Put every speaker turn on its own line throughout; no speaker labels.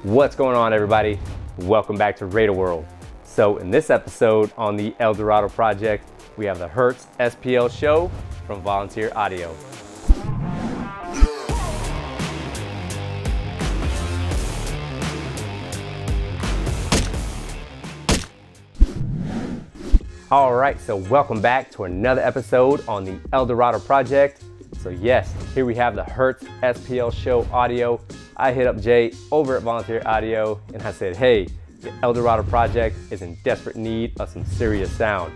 What's going on, everybody? Welcome back to Radar World. So in this episode on the El Dorado project, we have the Hertz SPL SHOW from Volunteer Audio. All right, so welcome back to another episode on the El Dorado project. So yes, here we have the Hertz SPL SHOW audio. I hit up Jay over at Volunteer Audio and I said, hey, the El Dorado project is in desperate need of some serious sound.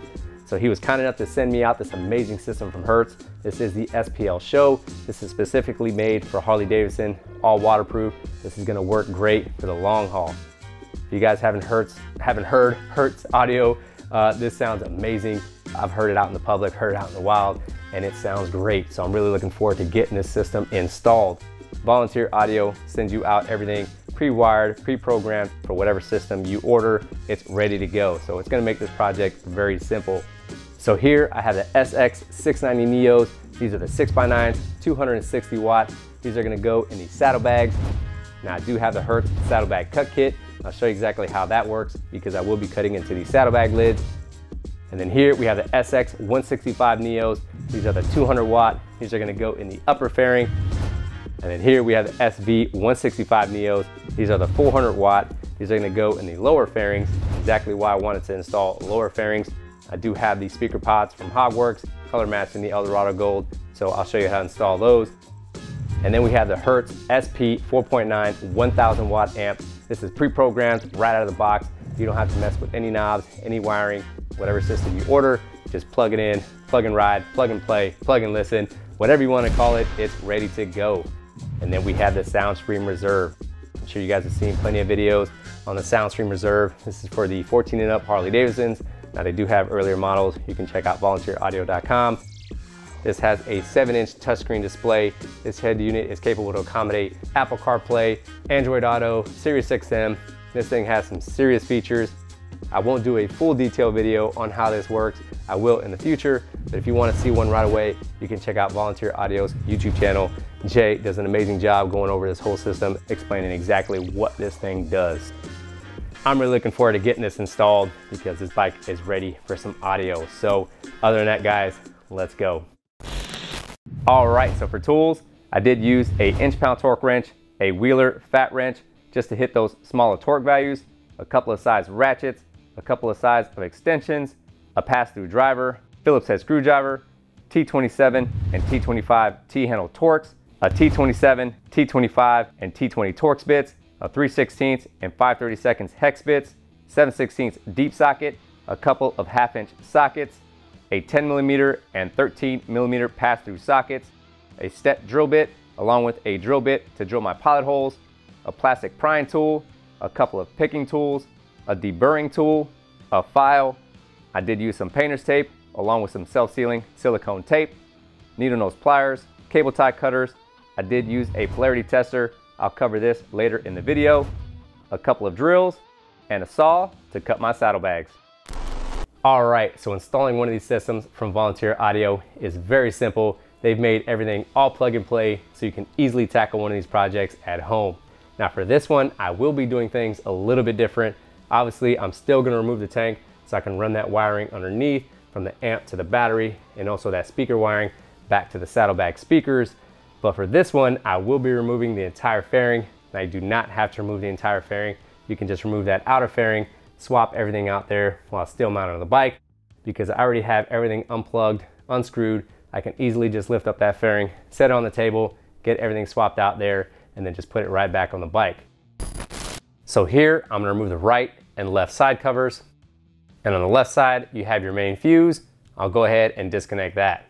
So he was kind enough to send me out this amazing system from Hertz. This is the SPL SHOW. This is specifically made for Harley Davidson, all waterproof. This is gonna work great for the long haul. If you guys haven't heard Hertz audio, this sounds amazing. I've heard it out in the public, heard it out in the wild, and it sounds great. So I'm really looking forward to getting this system installed. Volunteer Audio sends you out everything pre-wired, pre-programmed for whatever system you order. It's ready to go. So it's gonna make this project very simple. So here I have the SX690 Neos. These are the 6x9s, 260 watt. These are gonna go in these saddlebags. Now I do have the Hertz saddlebag cut kit. I'll show you exactly how that works because I will be cutting into these saddlebag lids. And then here we have the SX165 Neos. These are the 200 watt. These are gonna go in the upper fairing. And then here we have the SV165 Neos. These are the 400 watt. These are gonna go in the lower fairings. Exactly why I wanted to install lower fairings. I do have these speaker pods from Hogworks, color matched in the El Dorado Gold. So I'll show you how to install those. And then we have the Hertz SP 4.9 1000 watt amp. This is pre-programmed right out of the box. You don't have to mess with any knobs, any wiring, whatever system you order, just plug it in, plug and ride, plug and play, plug and listen, whatever you want to call it, it's ready to go. And then we have the SoundStream Reserve. I'm sure you guys have seen plenty of videos on the SoundStream Reserve. This is for the 14 and up Harley Davidsons. Now they do have earlier models. You can check out volunteeraudio.com. This has a 7-inch touchscreen display. This head unit is capable to accommodate Apple CarPlay, Android Auto, Sirius XM. This thing has some serious features. I won't do a full detailed video on how this works. I will in the future, but if you want to see one right away, you can check out Volunteer Audio's YouTube channel. Jay does an amazing job going over this whole system, explaining exactly what this thing does. I'm really looking forward to getting this installed because this bike is ready for some audio. So other than that, guys, let's go. All right, so for tools, I did use a inch-pound torque wrench, a Wheeler fat wrench, just to hit those smaller torque values, a couple of size ratchets, a couple of size of extensions, a pass-through driver, Phillips head screwdriver, T27 and T25 T-handle Torx, a T27, T25 and T20 Torx bits, a 3/16 and 5/32 hex bits, 7/16 deep socket, a couple of 1/2-inch sockets, a 10mm and 13mm pass-through sockets, a step drill bit, along with a drill bit to drill my pilot holes, a plastic prying tool, a couple of picking tools, a deburring tool, a file. I did use some painter's tape, along with some self-sealing silicone tape, needle nose pliers, cable tie cutters. I did use a Polarity Tester. I'll cover this later in the video, a couple of drills, and a saw to cut my saddlebags. All right, so installing one of these systems from Volunteer Audio is very simple. They've made everything all plug and play so you can easily tackle one of these projects at home. Now for this one, I will be doing things a little bit different. Obviously, I'm still gonna remove the tank so I can run that wiring underneath from the amp to the battery and also that speaker wiring back to the saddlebag speakers. But for this one, I will be removing the entire fairing. Now you do not have to remove the entire fairing. You can just remove that outer fairing, swap everything out there while still mounted on the bike. Because I already have everything unplugged, unscrewed, I can easily just lift up that fairing, set it on the table, get everything swapped out there, and then just put it right back on the bike. So here, I'm gonna remove the right and left side covers. And on the left side, you have your main fuse. I'll go ahead and disconnect that.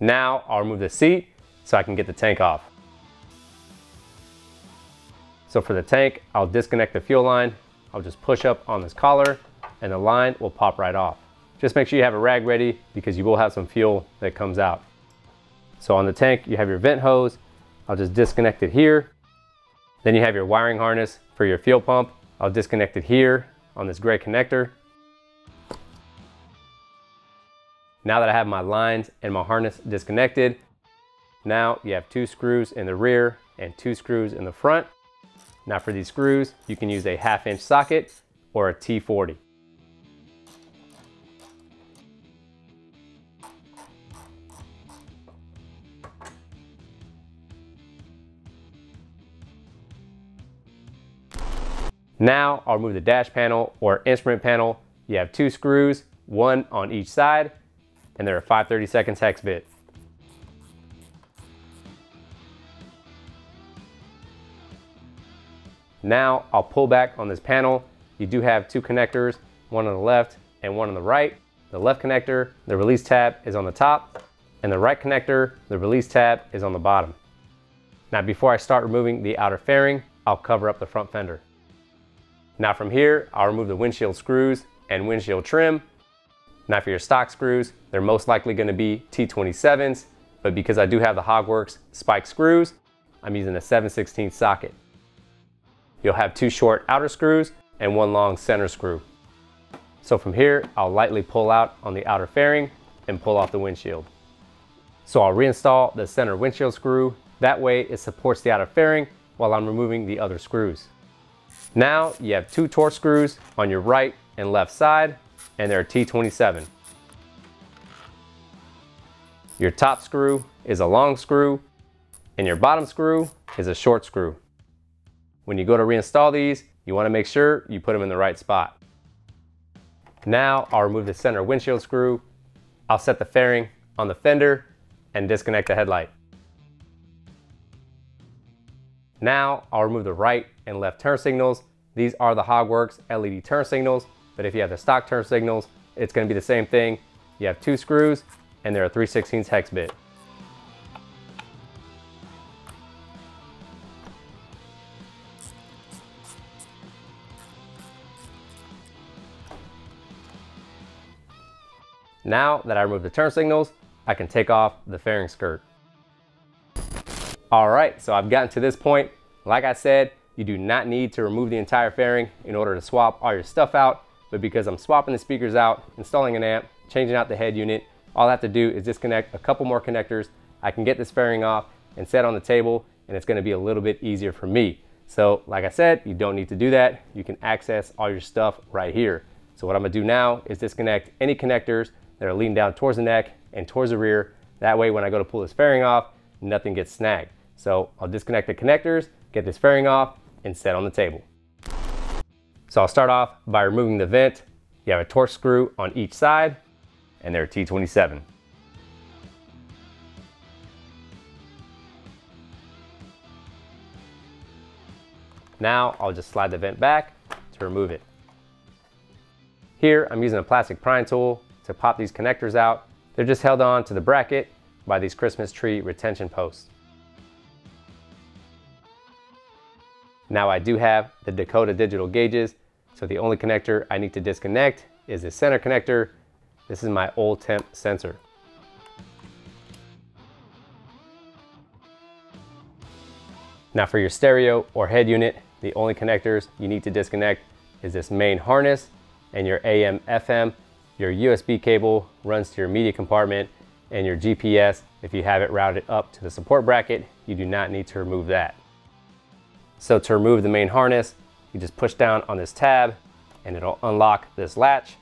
Now, I'll remove the seat so I can get the tank off. So for the tank, I'll disconnect the fuel line. I'll just push up on this collar and the line will pop right off. Just make sure you have a rag ready because you will have some fuel that comes out. So on the tank, you have your vent hose. I'll just disconnect it here. Then you have your wiring harness for your fuel pump. I'll disconnect it here on this gray connector. Now that I have my lines and my harness disconnected, now you have 2 screws in the rear and 2 screws in the front. Now for these screws, you can use a 1/2" socket or a T40. Now I'll remove the dash panel or instrument panel. You have 2 screws, 1 on each side, and they're a 5/32 hex bit. Now I'll pull back on this panel. You do have 2 connectors, one on the left and one on the right. The left connector, the release tab is on the top, and the right connector, the release tab is on the bottom. Now before I start removing the outer fairing, I'll cover up the front fender. Now from here, I'll remove the windshield screws and windshield trim. Now for your stock screws, they're most likely going to be T27s, but because I do have the Hogworks spike screws, I'm using a 7/16 socket. You'll have 2 short outer screws and 1 long center screw. So from here, I'll lightly pull out on the outer fairing and pull off the windshield. So I'll reinstall the center windshield screw. That way it supports the outer fairing while I'm removing the other screws. Now you have 2 Torx screws on your right and left side, and they're T27. Your top screw is a long screw, and your bottom screw is a short screw. When you go to reinstall these, you want to make sure you put them in the right spot. Now I'll remove the center windshield screw. I'll set the fairing on the fender and disconnect the headlight. Now I'll remove the right and left turn signals. These are the Hogworks LED turn signals, but if you have the stock turn signals, it's going to be the same thing. You have 2 screws and they're a 3/16 hex bit. Now that I removed the turn signals, I can take off the fairing skirt. All right, so I've gotten to this point. Like I said, you do not need to remove the entire fairing in order to swap all your stuff out, but because I'm swapping the speakers out, installing an amp, changing out the head unit, all I have to do is disconnect a couple more connectors. I can get this fairing off and set on the table, and it's gonna be a little bit easier for me. So like I said, you don't need to do that. You can access all your stuff right here. So what I'm gonna do now is disconnect any connectors that are leading down towards the neck and towards the rear. That way when I go to pull this fairing off, nothing gets snagged. So I'll disconnect the connectors, get this fairing off, and set on the table. So I'll start off by removing the vent. You have a Torx screw on each side, and they're T27. Now I'll just slide the vent back to remove it. Here I'm using a plastic prying tool to pop these connectors out. They're just held on to the bracket by these Christmas tree retention posts. Now I do have the Dakota digital gauges, so the only connector I need to disconnect is the center connector. This is my old temp sensor. Now for your stereo or head unit, the only connectors you need to disconnect is this main harness and your AM FM. Your USB cable runs to your media compartment, and your GPS, if you have it routed up to the support bracket, you do not need to remove that. So to remove the main harness, you just push down on this tab and it'll unlock this latch,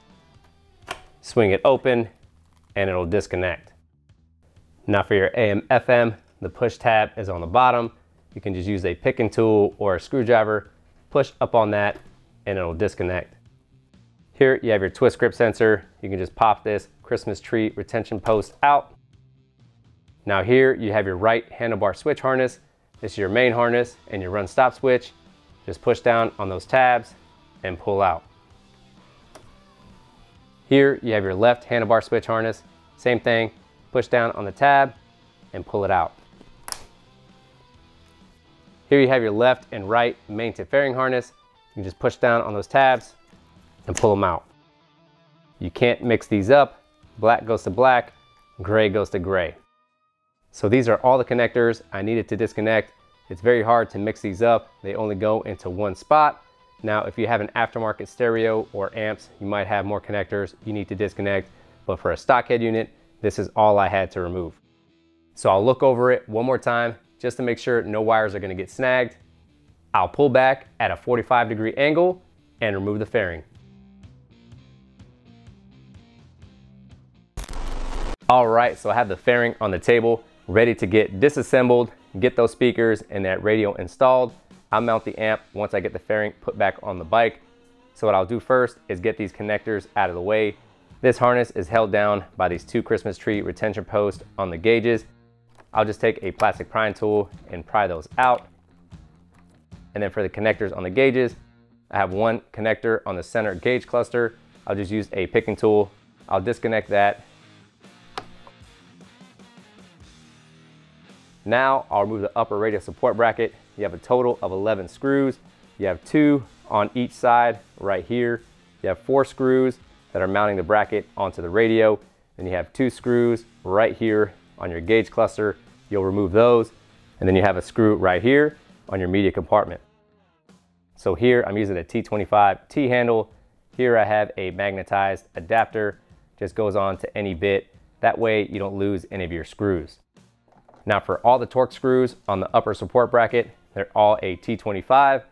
swing it open, and it'll disconnect. Now for your AM FM, the push tab is on the bottom. You can just use a picking tool or a screwdriver, push up on that, and it'll disconnect. Here you have your twist grip sensor. You can just pop this Christmas tree retention post out. Now here you have your right handlebar switch harness. This is your main harness and your run stop switch. Just push down on those tabs and pull out. Here you have your left handlebar switch harness. Same thing, push down on the tab and pull it out. Here you have your left and right main tip fairing harness. You can just push down on those tabs and pull them out. You can't mix these up. Black goes to black, gray goes to gray. So these are all the connectors I needed to disconnect. It's very hard to mix these up. They only go into one spot. Now, if you have an aftermarket stereo or amps, you might have more connectors you need to disconnect, but for a stock head unit, this is all I had to remove. So I'll look over it one more time just to make sure no wires are gonna get snagged. I'll pull back at a 45-degree angle and remove the fairing. All right, so I have the fairing on the table, ready to get disassembled, get those speakers and that radio installed. I'll mount the amp once I get the fairing put back on the bike. So what I'll do first is get these connectors out of the way. This harness is held down by these 2 Christmas tree retention posts on the gauges. I'll just take a plastic prying tool and pry those out. And then for the connectors on the gauges, I have one connector on the center gauge cluster. I'll just use a picking tool. I'll disconnect that. Now I'll remove the upper radio support bracket. You have a total of 11 screws. You have 2 on each side right here. You have 4 screws that are mounting the bracket onto the radio. Then you have 2 screws right here on your gauge cluster. You'll remove those. And then you have a screw right here on your media compartment. So here I'm using a T25 T-handle. Here I have a magnetized adapter. Just goes on to any bit. That way you don't lose any of your screws. Now for all the Torx screws on the upper support bracket, they're all a T25.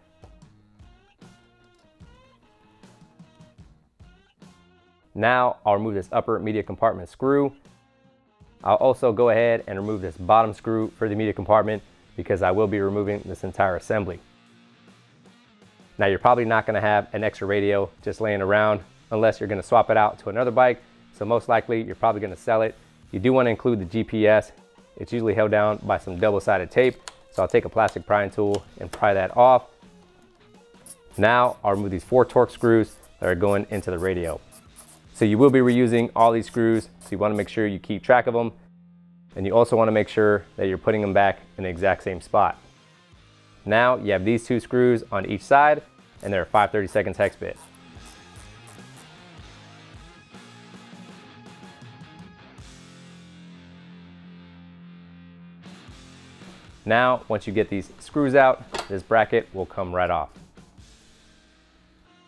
Now I'll remove this upper media compartment screw. I'll also go ahead and remove this bottom screw for the media compartment because I will be removing this entire assembly. Now you're probably not going to have an extra radio just laying around unless you're going to swap it out to another bike. So most likely you're probably going to sell it. You do want to include the GPS. It's usually held down by some double-sided tape. So I'll take a plastic prying tool and pry that off. Now I'll remove these 4 Torx screws that are going into the radio. So you will be reusing all these screws. So you want to make sure you keep track of them. And you also want to make sure that you're putting them back in the exact same spot. Now you have these 2 screws on each side and they're a 5/32 hex bit. Now, once you get these screws out, this bracket will come right off.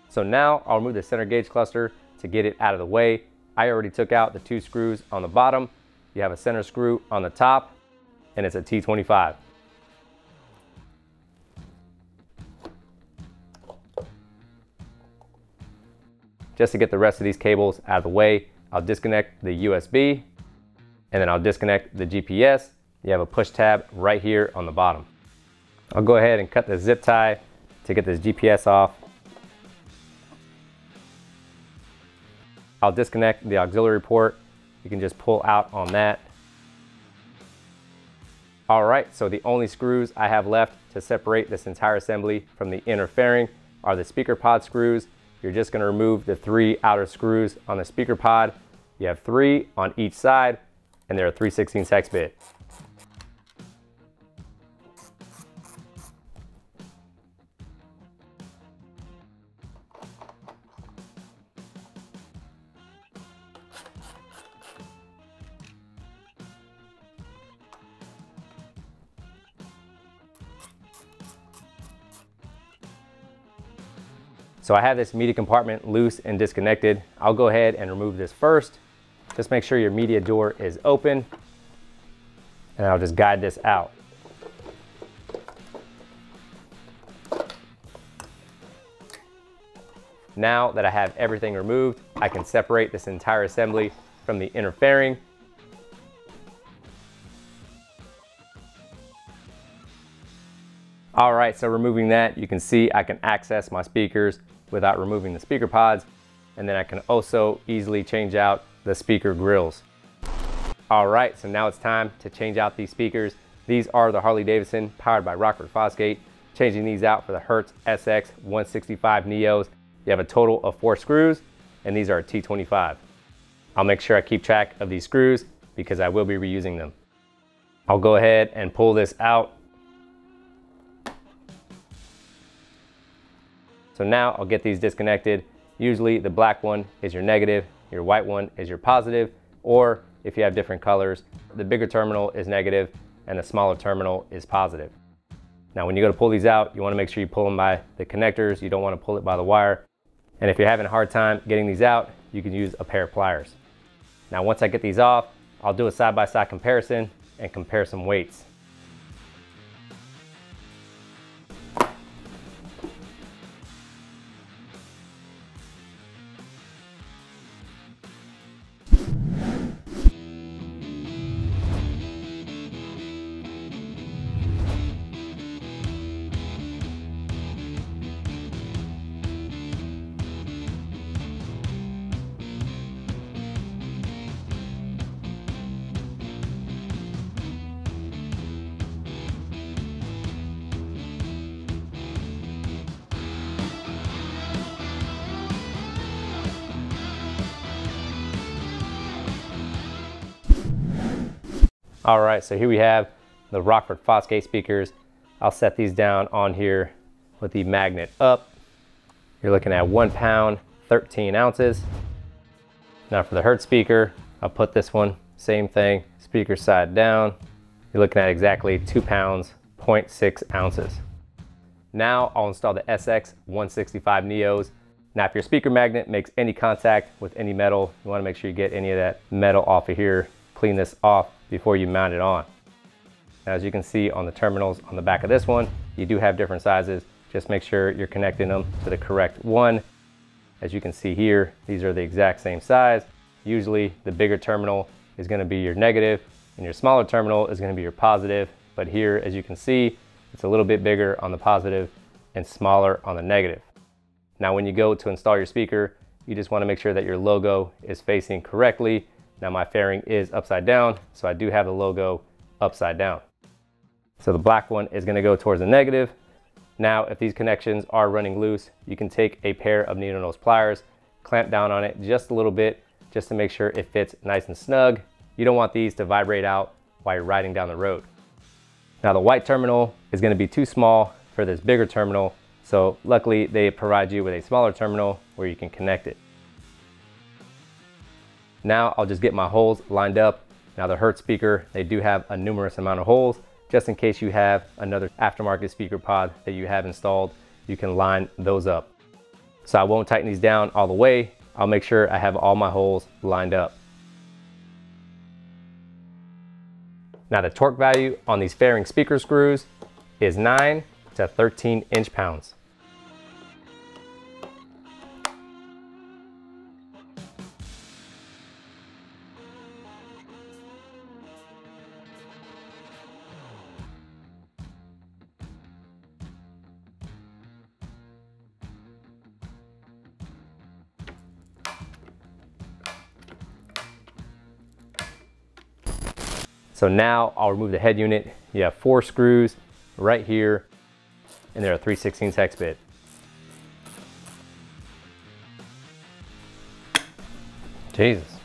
So now I'll remove the center gauge cluster to get it out of the way. I already took out the 2 screws on the bottom. You have a center screw on the top and it's a T25. Just to get the rest of these cables out of the way, I'll disconnect the USB and then I'll disconnect the GPS. You have a push tab right here on the bottom. I'll go ahead and cut the zip tie to get this GPS off. I'll disconnect the auxiliary port. You can just pull out on that. All right, so the only screws I have left to separate this entire assembly from the inner fairing are the speaker pod screws. You're just going to remove the 3 outer screws on the speaker pod. You have 3 on each side and they're a 3/16 hex bit. So I have this media compartment loose and disconnected. I'll go ahead and remove this first. Just make sure your media door is open and I'll just guide this out. Now that I have everything removed, I can separate this entire assembly from the inner fairing. All right, so removing that, you can see I can access my speakers without removing the speaker pods. And then I can also easily change out the speaker grills. All right, so now it's time to change out these speakers. These are the Harley Davidson powered by Rockford Fosgate. Changing these out for the Hertz SX 165 Neos. You have a total of 4 screws and these are a T25. I'll make sure I keep track of these screws because I will be reusing them. I'll go ahead and pull this out. So now I'll get these disconnected. Usually the black one is your negative, your white one is your positive, or if you have different colors, the bigger terminal is negative and the smaller terminal is positive. Now when you go to pull these out, you want to make sure you pull them by the connectors. You don't want to pull it by the wire. And if you're having a hard time getting these out, you can use a pair of pliers. Now once I get these off, I'll do a side-by-side comparison and compare some weights. All right, so here we have the Rockford Fosgate speakers. I'll set these down on here with the magnet up. You're looking at 1 pound, 13 ounces. Now for the Hertz speaker, I'll put this one, same thing, speaker side down. You're looking at exactly 2 pounds, 0.6 ounces. Now I'll install the SX 165 Neos. Now if your speaker magnet makes any contact with any metal, you want to make sure you get any of that metal off of here. Clean this off before you mount it on. Now as you can see on the terminals on the back of this one, you do have different sizes. Just make sure you're connecting them to the correct one. As you can see here, these are the exact same size. Usually the bigger terminal is going to be your negative and your smaller terminal is going to be your positive. But here, as you can see, it's a little bit bigger on the positive and smaller on the negative. Now when you go to install your speaker, you just want to make sure that your logo is facing correctly. Now my fairing is upside down, so I do have the logo upside down. So the black one is going to go towards the negative. Now if these connections are running loose, you can take a pair of needle nose pliers, clamp down on it just a little bit, just to make sure it fits nice and snug. You don't want these to vibrate out while you're riding down the road. Now the white terminal is going to be too small for this bigger terminal, so luckily they provide you with a smaller terminal where you can connect it. Now I'll just get my holes lined up. Now the Hertz speaker, they do have a numerous amount of holes. Just in case you have another aftermarket speaker pod that you have installed, you can line those up. So I won't tighten these down all the way. I'll make sure I have all my holes lined up. Now the torque value on these fairing speaker screws is 9 to 13 inch-pounds. So now I'll remove the head unit. You have 4 screws right here, and they're a 3/16 hex bit. Jesus.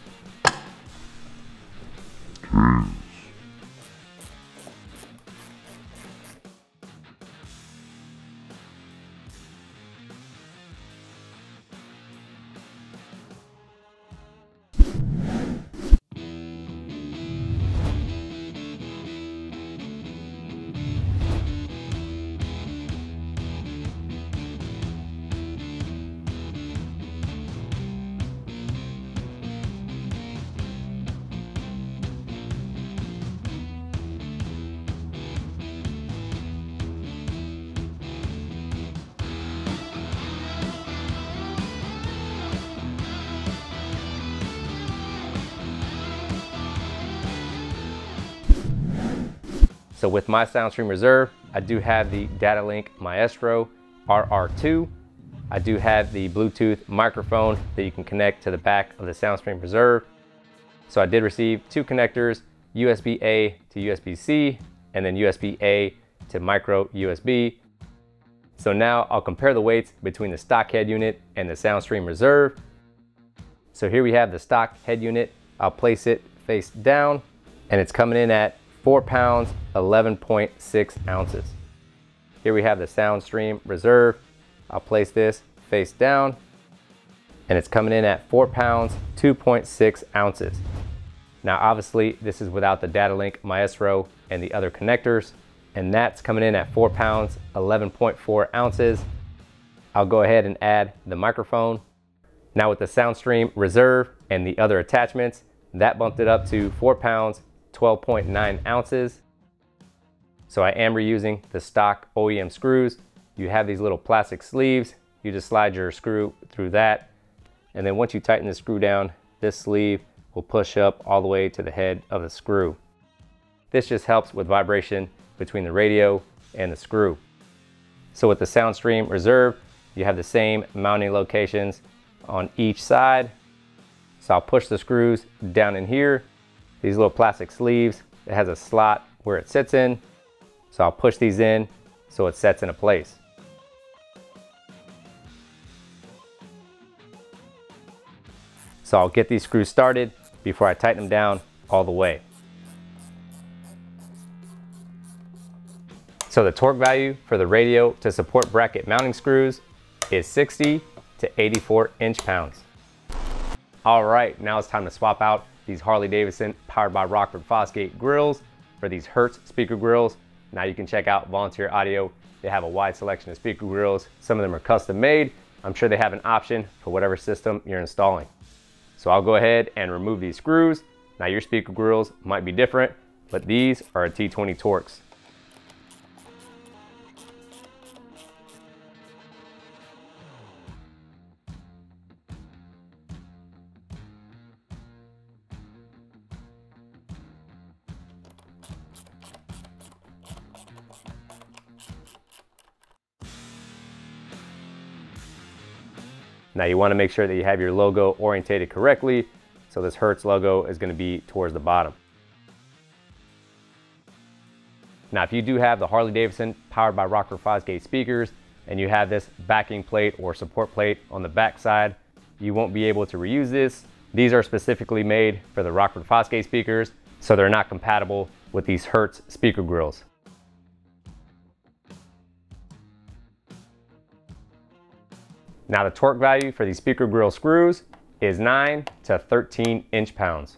So with my SoundStream Reserve, I do have the DataLink Maestro RR2. I do have the Bluetooth microphone that you can connect to the back of the SoundStream Reserve. So I did receive 2 connectors, USB-A to USB-C, and then USB-A to micro USB. So now I'll compare the weights between the stock head unit and the SoundStream Reserve. So here we have the stock head unit. I'll place it face down, and it's coming in at 4 pounds, 11.6 ounces. Here we have the SoundStream Reserve. I'll place this face down, and it's coming in at 4 pounds, 2.6 ounces. Now obviously this is without the DataLink Maestro and the other connectors, and that's coming in at 4 pounds, 11.4 ounces. I'll go ahead and add the microphone. Now with the SoundStream Reserve and the other attachments, that bumped it up to 4 pounds, 12.9 ounces. So I am reusing the stock OEM screws. You have these little plastic sleeves. You just slide your screw through that. And then once you tighten the screw down, this sleeve will push up all the way to the head of the screw. This just helps with vibration between the radio and the screw. So with the SoundStream Reserve, you have the same mounting locations on each side. So I'll push the screws down in here. These little plastic sleeves, it has a slot where it sits in. So I'll push these in so it sets into place. So I'll get these screws started before I tighten them down all the way. So the torque value for the radio to support bracket mounting screws is 60 to 84 inch-pounds. All right, now it's time to swap out these Harley Davidson powered by Rockford Fosgate grills for these Hertz speaker grills. Now you can check out Volunteer Audio. They have a wide selection of speaker grills. Some of them are custom made. I'm sure they have an option for whatever system you're installing. So I'll go ahead and remove these screws. Now your speaker grills might be different, but these are a T20 Torx. Now you want to make sure that you have your logo orientated correctly. So this Hertz logo is going to be towards the bottom. Now if you do have the Harley Davidson powered by Rockford Fosgate speakers and you have this backing plate or support plate on the back side, you won't be able to reuse this. These are specifically made for the Rockford Fosgate speakers, so they're not compatible with these Hertz speaker grills. Now the torque value for these speaker grill screws is 9 to 13 inch-pounds.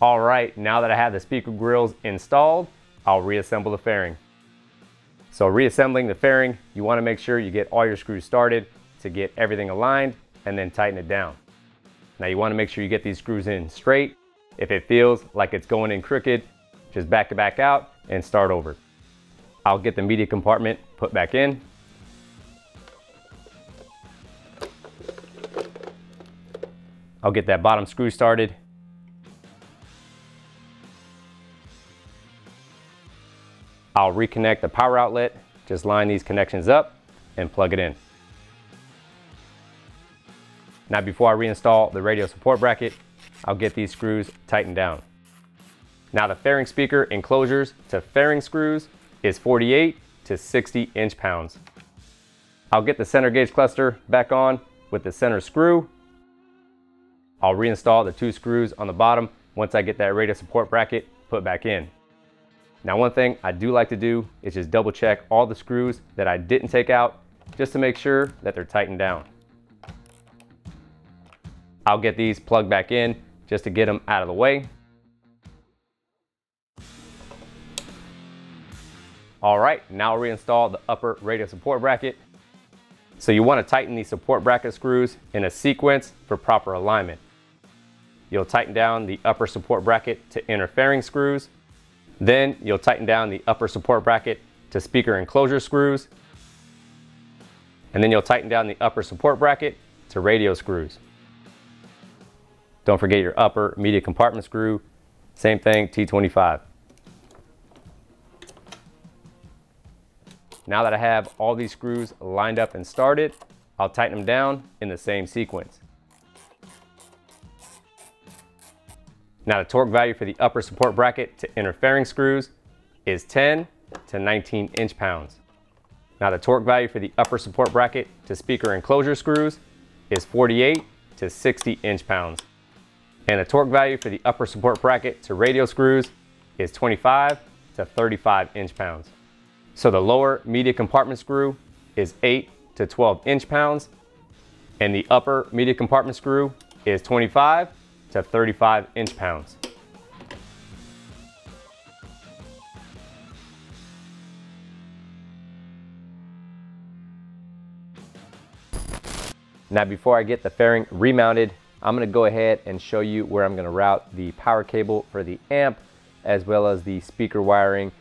All right, now that I have the speaker grills installed, I'll reassemble the fairing. So reassembling the fairing, you want to make sure you get all your screws started to get everything aligned and then tighten it down. Now you want to make sure you get these screws in straight. If it feels like it's going in crooked, just back it back out and start over. I'll get the media compartment put back in. I'll get that bottom screw started. I'll reconnect the power outlet, just line these connections up and plug it in. Now before I reinstall the radio support bracket, I'll get these screws tightened down. Now the fairing speaker enclosures to fairing screws is 48 to 60 inch-pounds. I'll get the center gauge cluster back on with the center screw. I'll reinstall the 2 screws on the bottom once I get that radio support bracket put back in. Now one thing I do like to do is just double check all the screws that I didn't take out just to make sure that they're tightened down. I'll get these plugged back in just to get them out of the way. All right, now I'll reinstall the upper radio support bracket. So you want to tighten these support bracket screws in a sequence for proper alignment. You'll tighten down the upper support bracket to inner fairing screws. Then you'll tighten down the upper support bracket to speaker enclosure screws. And then you'll tighten down the upper support bracket to radio screws. Don't forget your upper media compartment screw. Same thing, T25. Now that I have all these screws lined up and started, I'll tighten them down in the same sequence. Now the torque value for the upper support bracket to inner fairing screws is 10 to 19 inch-pounds. Now the torque value for the upper support bracket to speaker enclosure screws is 48 to 60 inch-pounds. And the torque value for the upper support bracket to radio screws is 25 to 35 inch-pounds. So the lower media compartment screw is 8 to 12 inch-pounds, and the upper media compartment screw is 25 to 35 inch-pounds. Now before I get the fairing remounted, I'm going to go ahead and show you where I'm going to route the power cable for the amp as well as the speaker wiring.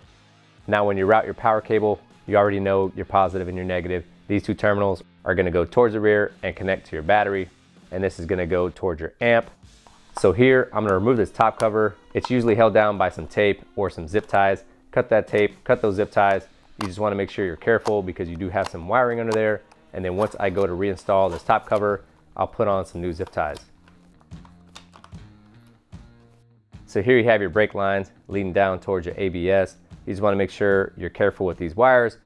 Now when you route your power cable, you already know your positive and your negative. These 2 terminals are going to go towards the rear and connect to your battery, and this is going to go towards your amp. So here I'm going to remove this top cover. It's usually held down by some tape or some zip ties. Cut that tape, cut those zip ties. You just want to make sure you're careful because you do have some wiring under there. And then once I go to reinstall this top cover, I'll put on some new zip ties. So here you have your brake lines leading down towards your ABS. You just want to make sure you're careful with these wires.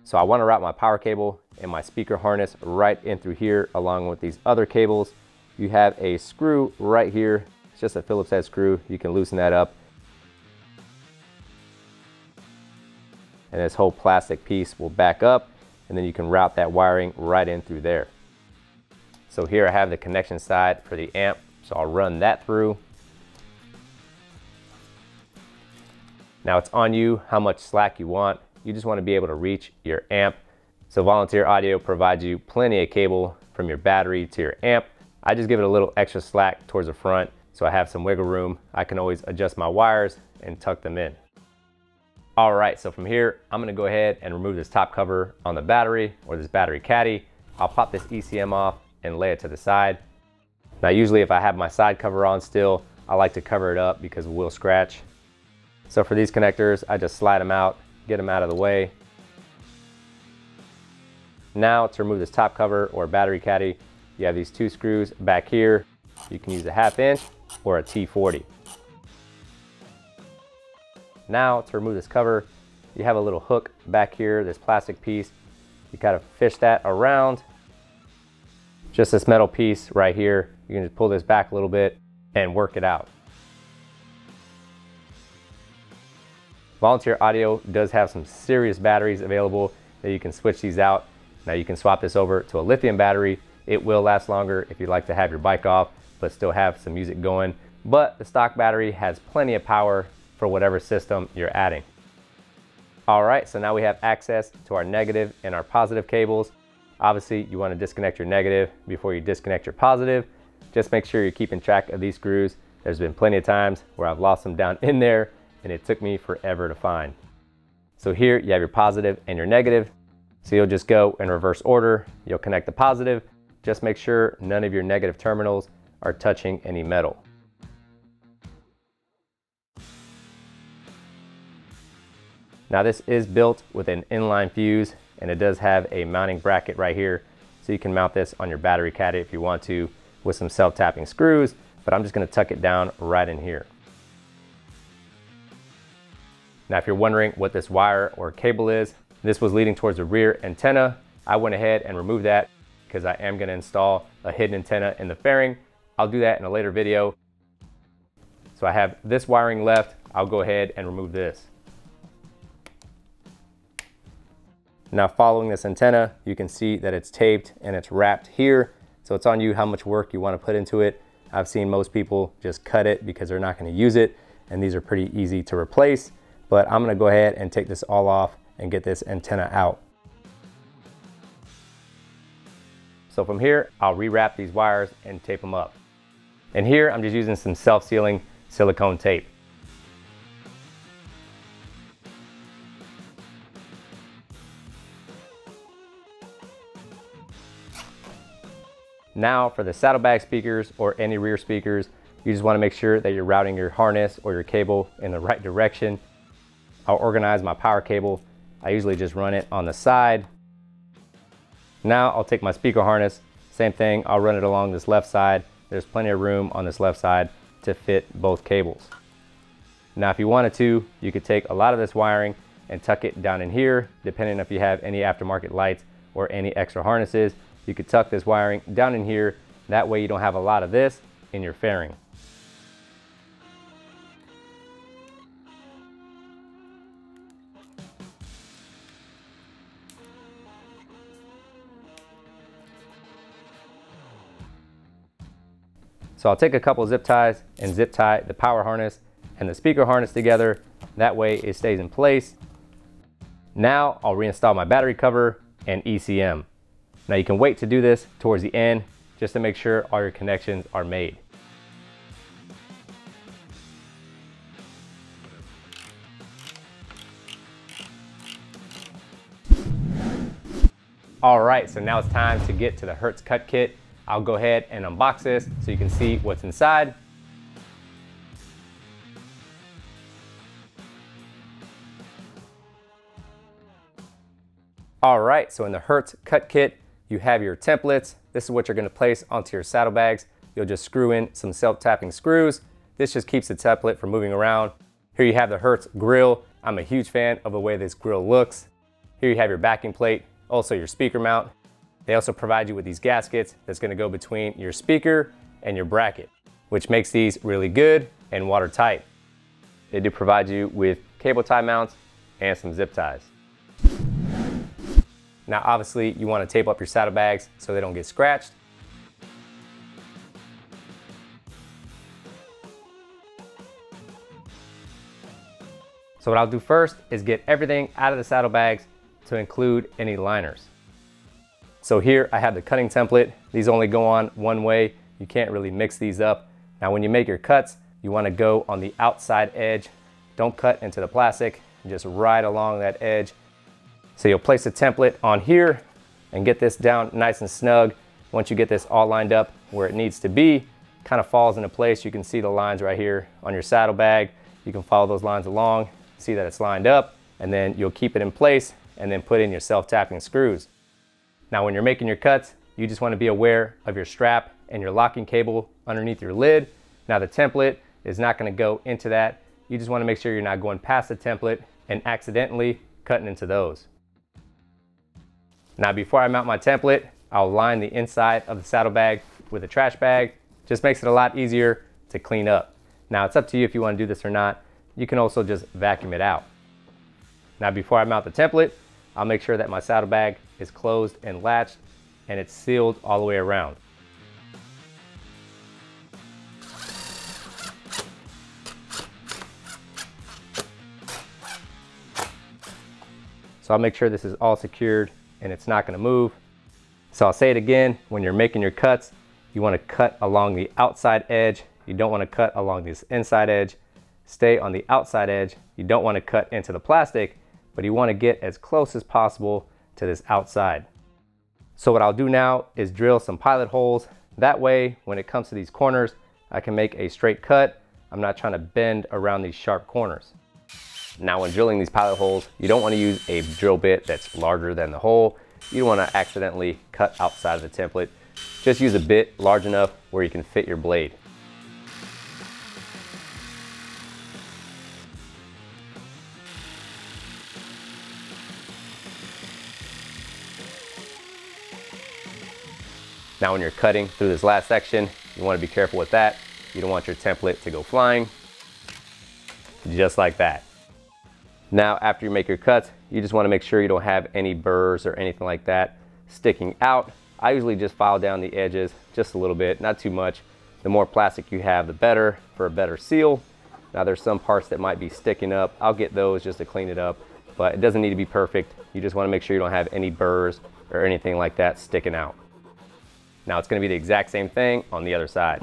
So I want to route my power cable and my speaker harness right in through here along with these other cables. You have a screw right here. It's just a Phillips head screw. You can loosen that up. And this whole plastic piece will back up, and then you can route that wiring right in through there. So here I have the connection side for the amp. So I'll run that through. Now it's on you how much slack you want. You just want to be able to reach your amp. So Volunteer Audio provides you plenty of cable from your battery to your amp. I just give it a little extra slack towards the front so I have some wiggle room. I can always adjust my wires and tuck them in. All right, so from here, I'm gonna go ahead and remove this top cover on the battery or this battery caddy. I'll pop this ECM off and lay it to the side. Now usually if I have my side cover on still, I like to cover it up because it will scratch. So for these connectors, I just slide them out, get them out of the way. Now to remove this top cover or battery caddy, you have these two screws back here. You can use a 1/2 inch or a T40. Now to remove this cover, you have a little hook back here, this plastic piece. You kind of fish that around. Just this metal piece right here. You can just pull this back a little bit and work it out. Volunteer Audio does have some serious batteries available that you can switch these out. Now you can swap this over to a lithium battery. It will last longer if you'd like to have your bike off, but still have some music going. But the stock battery has plenty of power for whatever system you're adding. All right, so now we have access to our negative and our positive cables. Obviously, you want to disconnect your negative before you disconnect your positive. Just make sure you're keeping track of these screws. There's been plenty of times where I've lost them down in there and it took me forever to find. So here you have your positive and your negative. So you'll just go in reverse order. You'll connect the positive. Just make sure none of your negative terminals are touching any metal. Now this is built with an inline fuse and it does have a mounting bracket right here. So you can mount this on your battery caddy if you want to with some self-tapping screws, but I'm just gonna tuck it down right in here. Now if you're wondering what this wire or cable is, this was leading towards the rear antenna. I went ahead and removed that because I am gonna install a hidden antenna in the fairing. I'll do that in a later video. So I have this wiring left. I'll go ahead and remove this. Now following this antenna, you can see that it's taped and it's wrapped here. So it's on you how much work you want to put into it. I've seen most people just cut it because they're not going to use it, and these are pretty easy to replace. But I'm going to go ahead and take this all off and get this antenna out. So from here, I'll rewrap these wires and tape them up. And here I'm just using some self-sealing silicone tape. Now for the saddlebag speakers or any rear speakers, you just want to make sure that you're routing your harness or your cable in the right direction. I'll organize my power cable. I usually just run it on the side. Now I'll take my speaker harness, same thing, I'll run it along this left side. There's plenty of room on this left side to fit both cables. Now if you wanted to, you could take a lot of this wiring and tuck it down in here, depending if you have any aftermarket lights or any extra harnesses. You could tuck this wiring down in here. That way you don't have a lot of this in your fairing. So I'll take a couple zip ties and zip tie the power harness and the speaker harness together. That way it stays in place. Now I'll reinstall my battery cover and ECM. Now you can wait to do this towards the end just to make sure all your connections are made. All right, so now it's time to get to the Hertz cut kit. I'll go ahead and unbox this so you can see what's inside. All right, so in the Hertz cut kit, you have your templates. This is what you're gonna place onto your saddlebags. You'll just screw in some self-tapping screws. This just keeps the template from moving around. Here you have the Hertz grill. I'm a huge fan of the way this grill looks. Here you have your backing plate, also your speaker mount. They also provide you with these gaskets that's gonna go between your speaker and your bracket, which makes these really good and watertight. They do provide you with cable tie mounts and some zip ties. Now obviously you wanna tape up your saddlebags so they don't get scratched. So what I'll do first is get everything out of the saddlebags to include any liners. So here I have the cutting template. These only go on one way. You can't really mix these up. Now when you make your cuts, you want to go on the outside edge. Don't cut into the plastic, just right along that edge. So you'll place the template on here and get this down nice and snug. Once you get this all lined up where it needs to be, kind of falls into place. You can see the lines right here on your saddlebag. You can follow those lines along, see that it's lined up, and then you'll keep it in place and then put in your self-tapping screws. Now when you're making your cuts, you just want to be aware of your strap and your locking cable underneath your lid. Now the template is not going to go into that. You just want to make sure you're not going past the template and accidentally cutting into those. Now before I mount my template, I'll line the inside of the saddlebag with a trash bag. Just makes it a lot easier to clean up. Now it's up to you if you want to do this or not. You can also just vacuum it out. Now before I mount the template, I'll make sure that my saddlebag is closed and latched and it's sealed all the way around. So I'll make sure this is all secured and it's not going to move. So I'll say it again, when you're making your cuts, you want to cut along the outside edge. You don't want to cut along this inside edge. Stay on the outside edge. You don't want to cut into the plastic, but you want to get as close as possible to this outside. So what I'll do now is drill some pilot holes. That way, when it comes to these corners, I can make a straight cut. I'm not trying to bend around these sharp corners. Now when drilling these pilot holes, you don't want to use a drill bit that's larger than the hole. You don't want to accidentally cut outside of the template. Just use a bit large enough where you can fit your blade. Now when you're cutting through this last section, you want to be careful with that. You don't want your template to go flying, just like that. Now after you make your cuts, you just want to make sure you don't have any burrs or anything like that sticking out. I usually just file down the edges just a little bit, not too much. The more plastic you have, the better for a better seal. Now there's some parts that might be sticking up. I'll get those just to clean it up, but it doesn't need to be perfect. You just want to make sure you don't have any burrs or anything like that sticking out. Now it's going to be the exact same thing on the other side.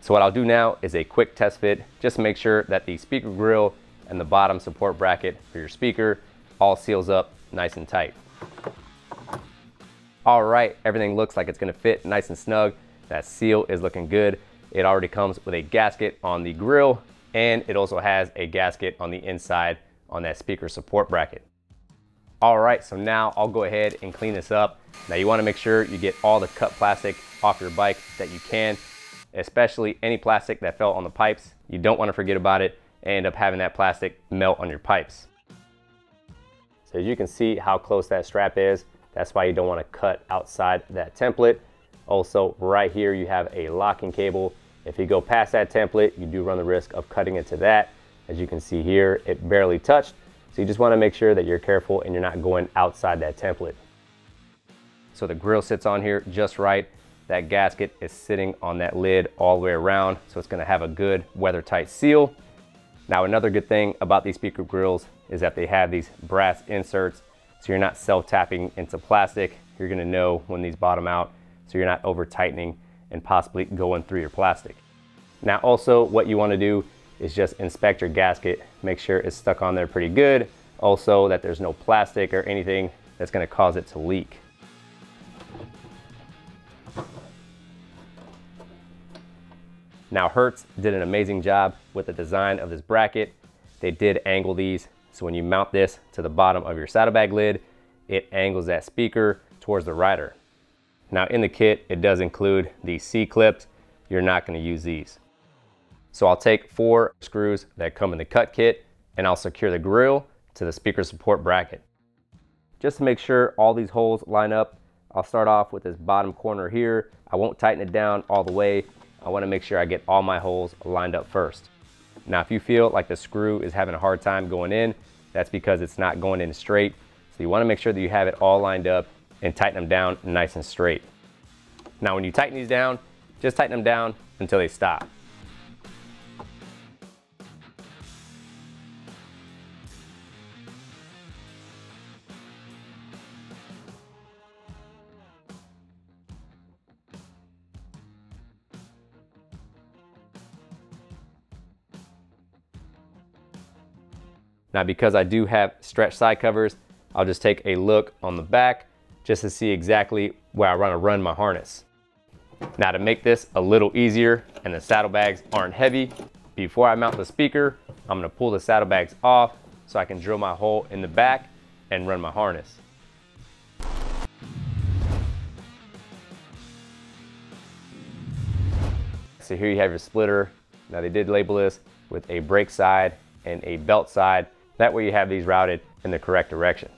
So what I'll do now is a quick test fit, just to make sure that the speaker grill and the bottom support bracket for your speaker all seals up nice and tight. All right, everything looks like it's gonna fit nice and snug. That seal is looking good. It already comes with a gasket on the grill, and it also has a gasket on the inside on that speaker support bracket. All right, so now I'll go ahead and clean this up. Now you wanna make sure you get all the cut plastic off your bike that you can, especially any plastic that fell on the pipes. You don't wanna forget about it and end up having that plastic melt on your pipes. So as you can see how close that strap is, that's why you don't want to cut outside that template. Also right here you have a locking cable. If you go past that template, you do run the risk of cutting into that. As you can see here, it barely touched. So you just want to make sure that you're careful and you're not going outside that template. So the grill sits on here just right. That gasket is sitting on that lid all the way around, so it's going to have a good weather tight seal. Now another good thing about these speaker grills is that they have these brass inserts, so you're not self-tapping into plastic. You're gonna know when these bottom out, so you're not over tightening and possibly going through your plastic. Now also what you wanna do is just inspect your gasket, make sure it's stuck on there pretty good. Also that there's no plastic or anything that's gonna cause it to leak. Now Hertz did an amazing job with the design of this bracket. They did angle these, so when you mount this to the bottom of your saddlebag lid, it angles that speaker towards the rider. Now in the kit, it does include these C-clips. You're not going to use these. So I'll take 4 screws that come in the cut kit and I'll secure the grill to the speaker support bracket. Just to make sure all these holes line up, I'll start off with this bottom corner here. I won't tighten it down all the way. I want to make sure I get all my holes lined up first. Now if you feel like the screw is having a hard time going in, that's because it's not going in straight. So you want to make sure that you have it all lined up and tighten them down nice and straight. Now when you tighten these down, just tighten them down until they stop. Now because I do have stretch side covers, I'll just take a look on the back just to see exactly where I want to run my harness. Now to make this a little easier and the saddlebags aren't heavy, before I mount the speaker, I'm going to pull the saddlebags off so I can drill my hole in the back and run my harness. So here you have your splitter. Now they did label this with a brake side and a belt side. That way you have these routed in the correct direction.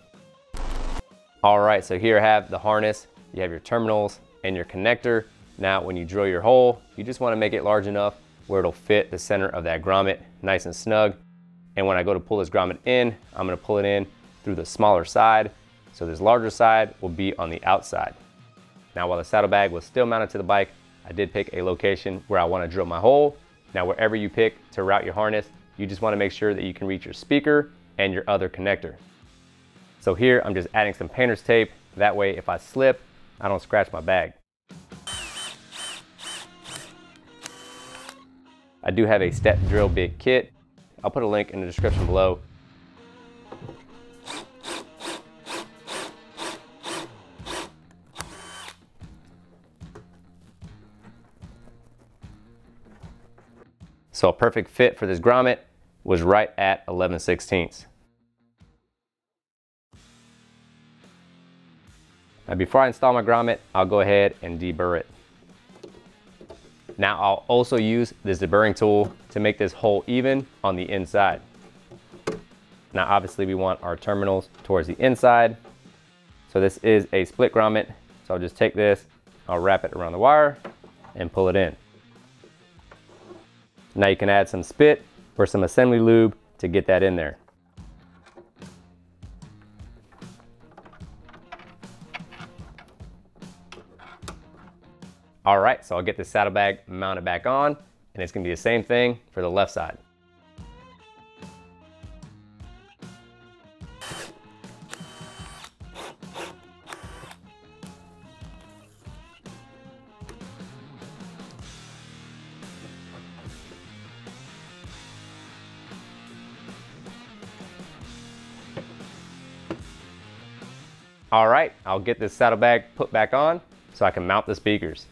All right, so here I have the harness. You have your terminals and your connector. Now when you drill your hole, you just want to make it large enough where it'll fit the center of that grommet nice and snug. And when I go to pull this grommet in, I'm going to pull it in through the smaller side. So this larger side will be on the outside. Now while the saddlebag was still mounted to the bike, I did pick a location where I want to drill my hole. Now wherever you pick to route your harness, you just want to make sure that you can reach your speaker and your other connector. So here I'm just adding some painter's tape. That way if I slip, I don't scratch my bag. I do have a step drill bit kit. I'll put a link in the description below. So a perfect fit for this grommet was right at 11/16. Now before I install my grommet, I'll go ahead and deburr it. Now I'll also use this deburring tool to make this hole even on the inside. Now obviously we want our terminals towards the inside. So this is a split grommet. So I'll just take this, I'll wrap it around the wire and pull it in. Now you can add some spit or some assembly lube to get that in there. All right, so I'll get the saddlebag mounted back on, and it's gonna be the same thing for the left side. All right, I'll get this saddlebag put back on so I can mount the speakers.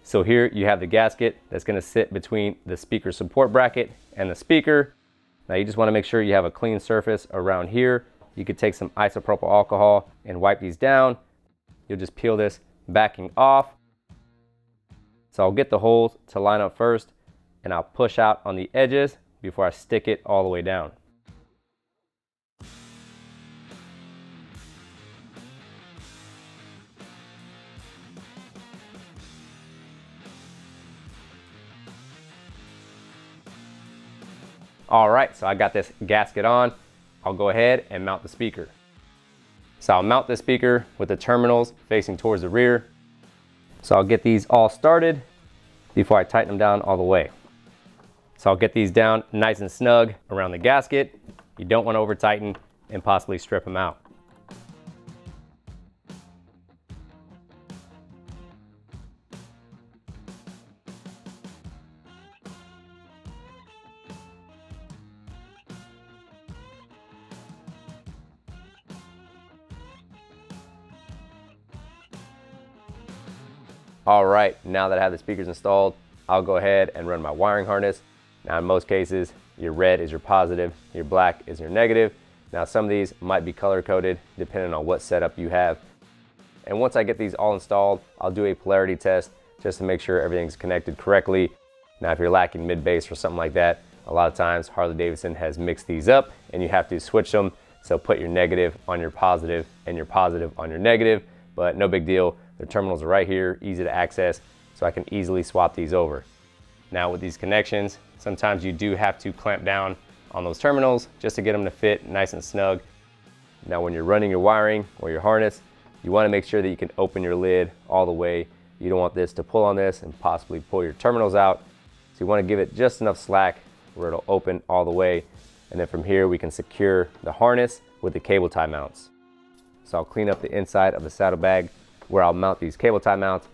So here you have the gasket that's going to sit between the speaker support bracket and the speaker. Now you just want to make sure you have a clean surface around here. You could take some isopropyl alcohol and wipe these down. You'll just peel this backing off. So I'll get the holes to line up first, and I'll push out on the edges before I stick it all the way down. All right, so I got this gasket on. I'll go ahead and mount the speaker. So I'll mount the speaker with the terminals facing towards the rear. So I'll get these all started before I tighten them down all the way. So I'll get these down nice and snug around the gasket. You don't want to over tighten and possibly strip them out. All right, now that I have the speakers installed, I'll go ahead and run my wiring harness. Now in most cases, your red is your positive, your black is your negative. Now some of these might be color coded depending on what setup you have. And once I get these all installed, I'll do a polarity test just to make sure everything's connected correctly. Now if you're lacking mid-bass or something like that, a lot of times Harley Davidson has mixed these up and you have to switch them. So put your negative on your positive and your positive on your negative, but no big deal. The terminals are right here, easy to access, so I can easily swap these over. Now with these connections, sometimes you do have to clamp down on those terminals just to get them to fit nice and snug. Now when you're running your wiring or your harness, you want to make sure that you can open your lid all the way. You don't want this to pull on this and possibly pull your terminals out. So you want to give it just enough slack where it'll open all the way. And then from here we can secure the harness with the cable tie mounts. So I'll clean up the inside of the saddlebag where I'll mount these cable tie mounts.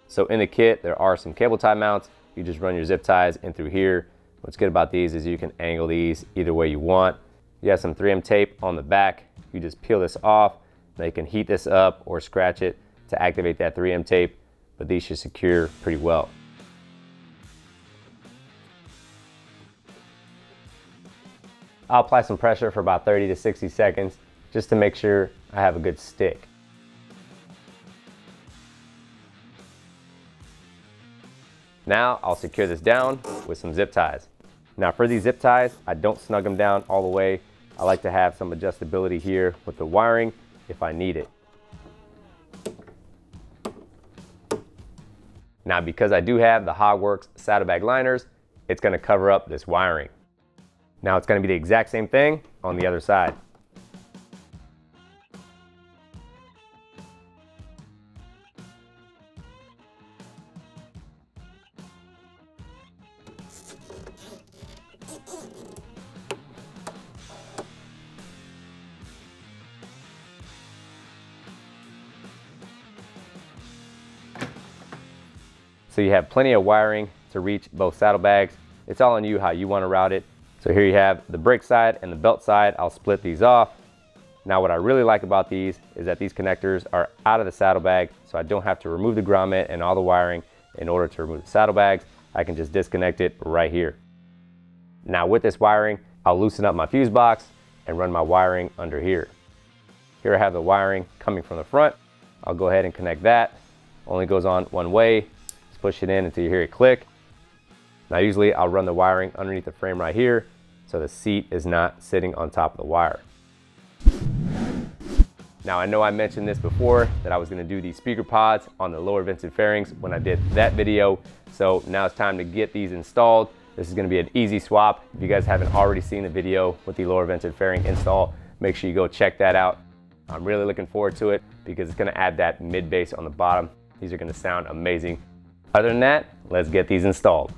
So in the kit, there are some cable tie mounts. You just run your zip ties in through here. What's good about these is you can angle these either way you want. You have some 3M tape on the back. You just peel this off. Now you can heat this up or scratch it to activate that 3M tape, but these should secure pretty well. I'll apply some pressure for about 30 to 60 seconds just to make sure I have a good stick. Now I'll secure this down with some zip ties. Now for these zip ties, I don't snug them down all the way. I like to have some adjustability here with the wiring if I need it. Now because I do have the Hogworks saddlebag liners, it's going to cover up this wiring. Now it's going to be the exact same thing on the other side. So you have plenty of wiring to reach both saddlebags. It's all on you how you want to route it. So here you have the brake side and the belt side. I'll split these off. Now what I really like about these is that these connectors are out of the saddlebag, so I don't have to remove the grommet and all the wiring in order to remove the saddlebags. I can just disconnect it right here. Now with this wiring, I'll loosen up my fuse box and run my wiring under here. Here I have the wiring coming from the front. I'll go ahead and connect that. Only goes on one way. Just push it in until you hear it click. Now usually I'll run the wiring underneath the frame right here so the seat is not sitting on top of the wire. Now I know I mentioned this before that I was going to do these speaker pods on the lower vented fairings when I did that video. So now it's time to get these installed. This is going to be an easy swap. If you guys haven't already seen the video with the lower vented fairing install, make sure you go check that out. I'm really looking forward to it because it's going to add that mid bass on the bottom. These are going to sound amazing. Other than that, let's get these installed.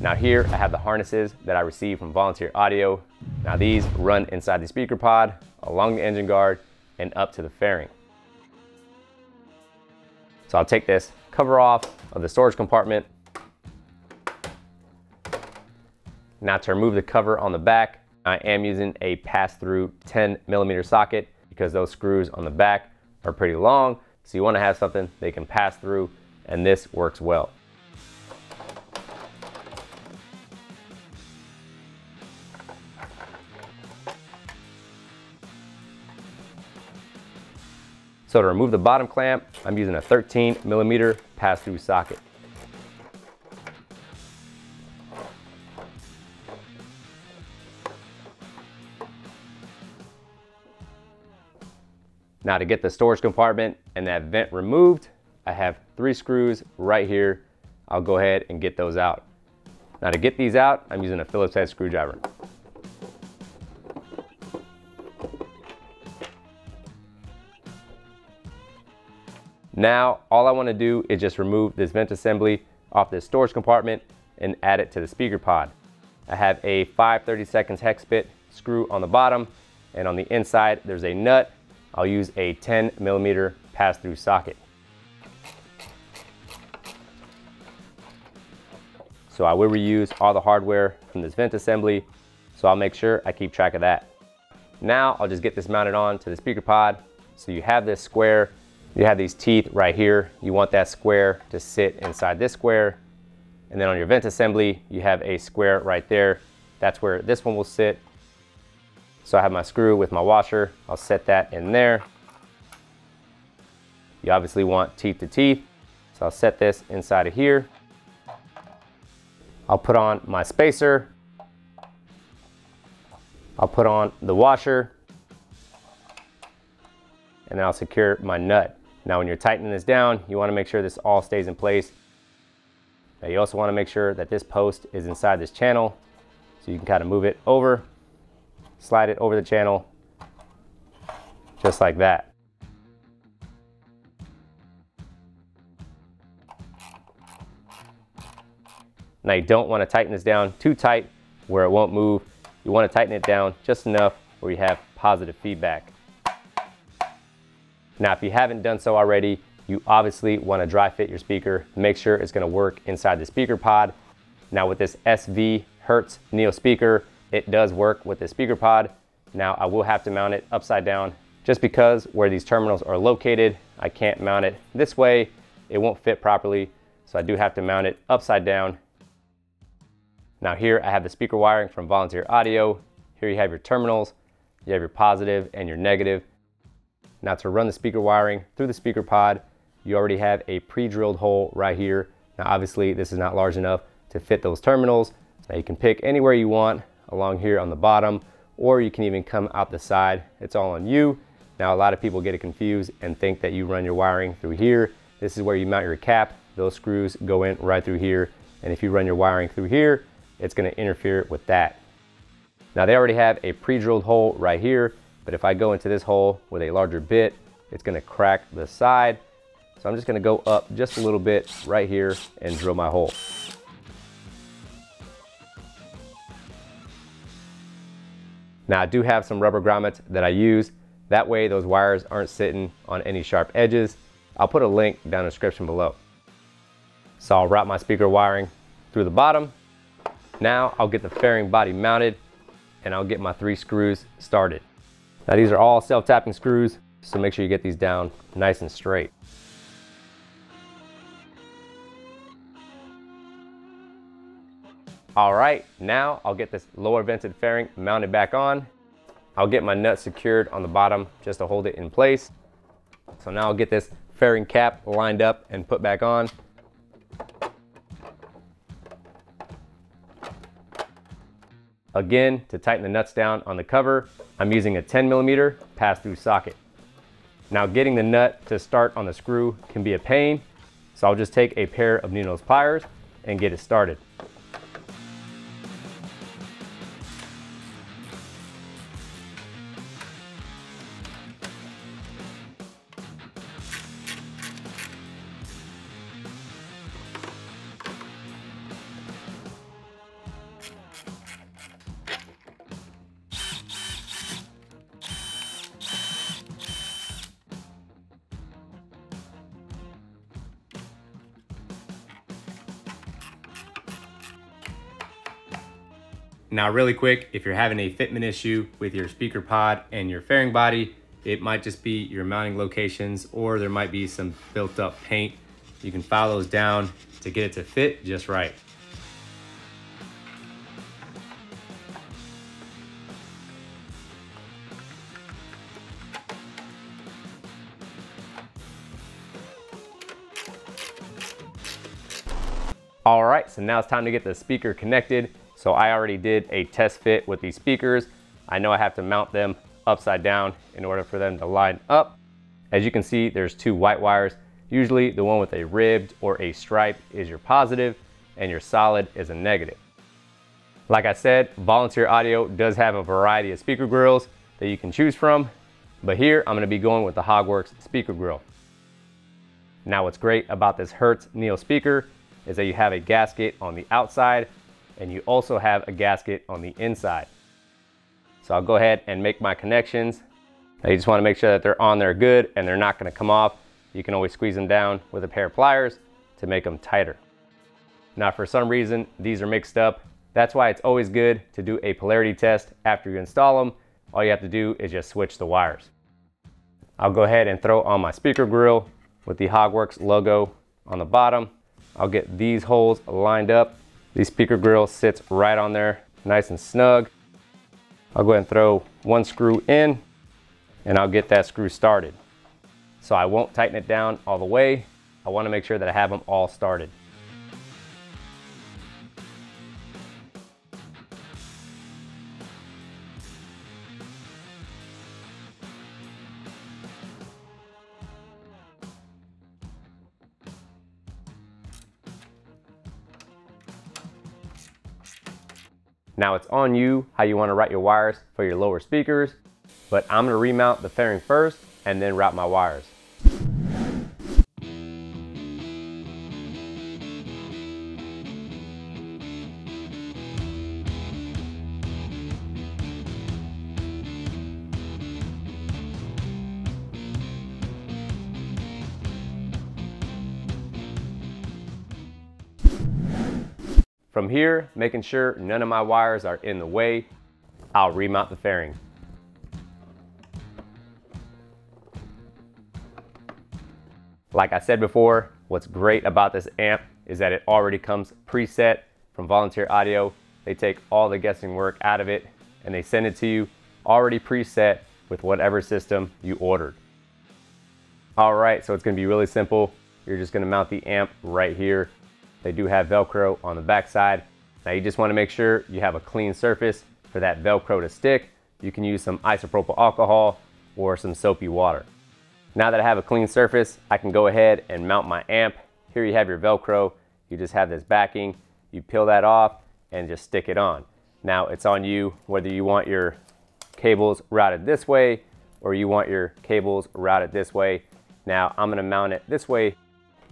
Now here I have the harnesses that I received from Volunteer Audio. Now these run inside the speaker pod, along the engine guard, and up to the fairing. So I'll take this cover off of the storage compartment. Now to remove the cover on the back, I am using a Pass-Thru 10mm socket because those screws on the back are pretty long. So you want to have something they can pass through, and this works well. So to remove the bottom clamp, I'm using a 13mm Pass-Thru socket. Now to get the storage compartment and that vent removed, I have 3 screws right here. I'll go ahead and get those out. Now to get these out, I'm using a Phillips head screwdriver. Now, all I want to do is just remove this vent assembly off this storage compartment and add it to the speaker pod. I have a 5/32 hex bit screw on the bottom, and on the inside there's a nut. I'll use a 10mm pass-through socket. So I will reuse all the hardware from this vent assembly, so I'll make sure I keep track of that. Now I'll just get this mounted on to the speaker pod. So you have this square, you have these teeth right here. You want that square to sit inside this square. And then on your vent assembly, you have a square right there. That's where this one will sit. So I have my screw with my washer. I'll set that in there. You obviously want teeth to teeth. So I'll set this inside of here. I'll put on my spacer. I'll put on the washer. And then I'll secure my nut. Now when you're tightening this down, you want to make sure this all stays in place. Now you also want to make sure that this post is inside this channel. So you can kind of move it over, slide it over the channel, just like that. Now you don't want to tighten this down too tight where it won't move. You want to tighten it down just enough where you have positive feedback. Now, if you haven't done so already, you obviously want to dry fit your speaker. Make sure it's going to work inside the speaker pod. Now with this SV Hertz Neo speaker, it does work with the speaker pod. Now I will have to mount it upside down just because where these terminals are located, I can't mount it this way. It won't fit properly. So I do have to mount it upside down. Now here I have the speaker wiring from Volunteer Audio. Here you have your terminals. You have your positive and your negative. Now to run the speaker wiring through the speaker pod, you already have a pre-drilled hole right here. Now obviously this is not large enough to fit those terminals. Now you can pick anywhere you want along here on the bottom, or you can even come out the side. It's all on you. Now a lot of people get it confused and think that you run your wiring through here. This is where you mount your cap. Those screws go in right through here. And if you run your wiring through here, it's going to interfere with that. Now they already have a pre-drilled hole right here. But if I go into this hole with a larger bit, it's going to crack the side. So I'm just going to go up just a little bit right here and drill my hole. Now I do have some rubber grommets that I use. That way those wires aren't sitting on any sharp edges. I'll put a link down in the description below. So I'll route my speaker wiring through the bottom. Now I'll get the fairing body mounted and I'll get my 3 screws started. Now these are all self-tapping screws, so make sure you get these down nice and straight. All right, now I'll get this lower vented fairing mounted back on. I'll get my nut secured on the bottom just to hold it in place. So now I'll get this fairing cap lined up and put back on. Again, to tighten the nuts down on the cover, I'm using a 10mm pass-through socket. Now getting the nut to start on the screw can be a pain, so I'll just take a pair of needle-nose pliers and get it started. Now really quick, if you're having a fitment issue with your speaker pod and your fairing body, it might just be your mounting locations, or there might be some built up paint. You can file those down to get it to fit just right. All right, so now it's time to get the speaker connected. So I already did a test fit with these speakers. I know I have to mount them upside down in order for them to line up. As you can see, there's two white wires. Usually the one with a ribbed or a stripe is your positive and your solid is a negative. Like I said, Volunteer Audio does have a variety of speaker grills that you can choose from, but here I'm gonna be going with the Hogworks speaker grill. Now what's great about this Hertz Neo speaker is that you have a gasket on the outside and you also have a gasket on the inside. So I'll go ahead and make my connections. Now you just wanna make sure that they're on there good and they're not gonna come off. You can always squeeze them down with a pair of pliers to make them tighter. Now for some reason, these are mixed up. That's why it's always good to do a polarity test after you install them. All you have to do is just switch the wires. I'll go ahead and throw on my speaker grill with the Hogworks logo on the bottom. I'll get these holes lined up. The speaker grill sits right on there, nice and snug. I'll go ahead and throw one screw in and I'll get that screw started. So I won't tighten it down all the way. I want to make sure that I have them all started. Now it's on you how you want to route your wires for your lower speakers, but I'm going to remount the fairing first and then route my wires. From here, making sure none of my wires are in the way, I'll remount the fairing. Like I said before, what's great about this amp is that it already comes preset from Volunteer Audio. They take all the guessing work out of it and they send it to you already preset with whatever system you ordered. All right, so it's gonna be really simple. You're just gonna mount the amp right here. They do have Velcro on the back side. Now you just want to make sure you have a clean surface for that Velcro to stick. You can use some isopropyl alcohol or some soapy water. Now that I have a clean surface, I can go ahead and mount my amp. Here you have your Velcro. You just have this backing. You peel that off and just stick it on. Now it's on you whether you want your cables routed this way or you want your cables routed this way. Now I'm going to mount it this way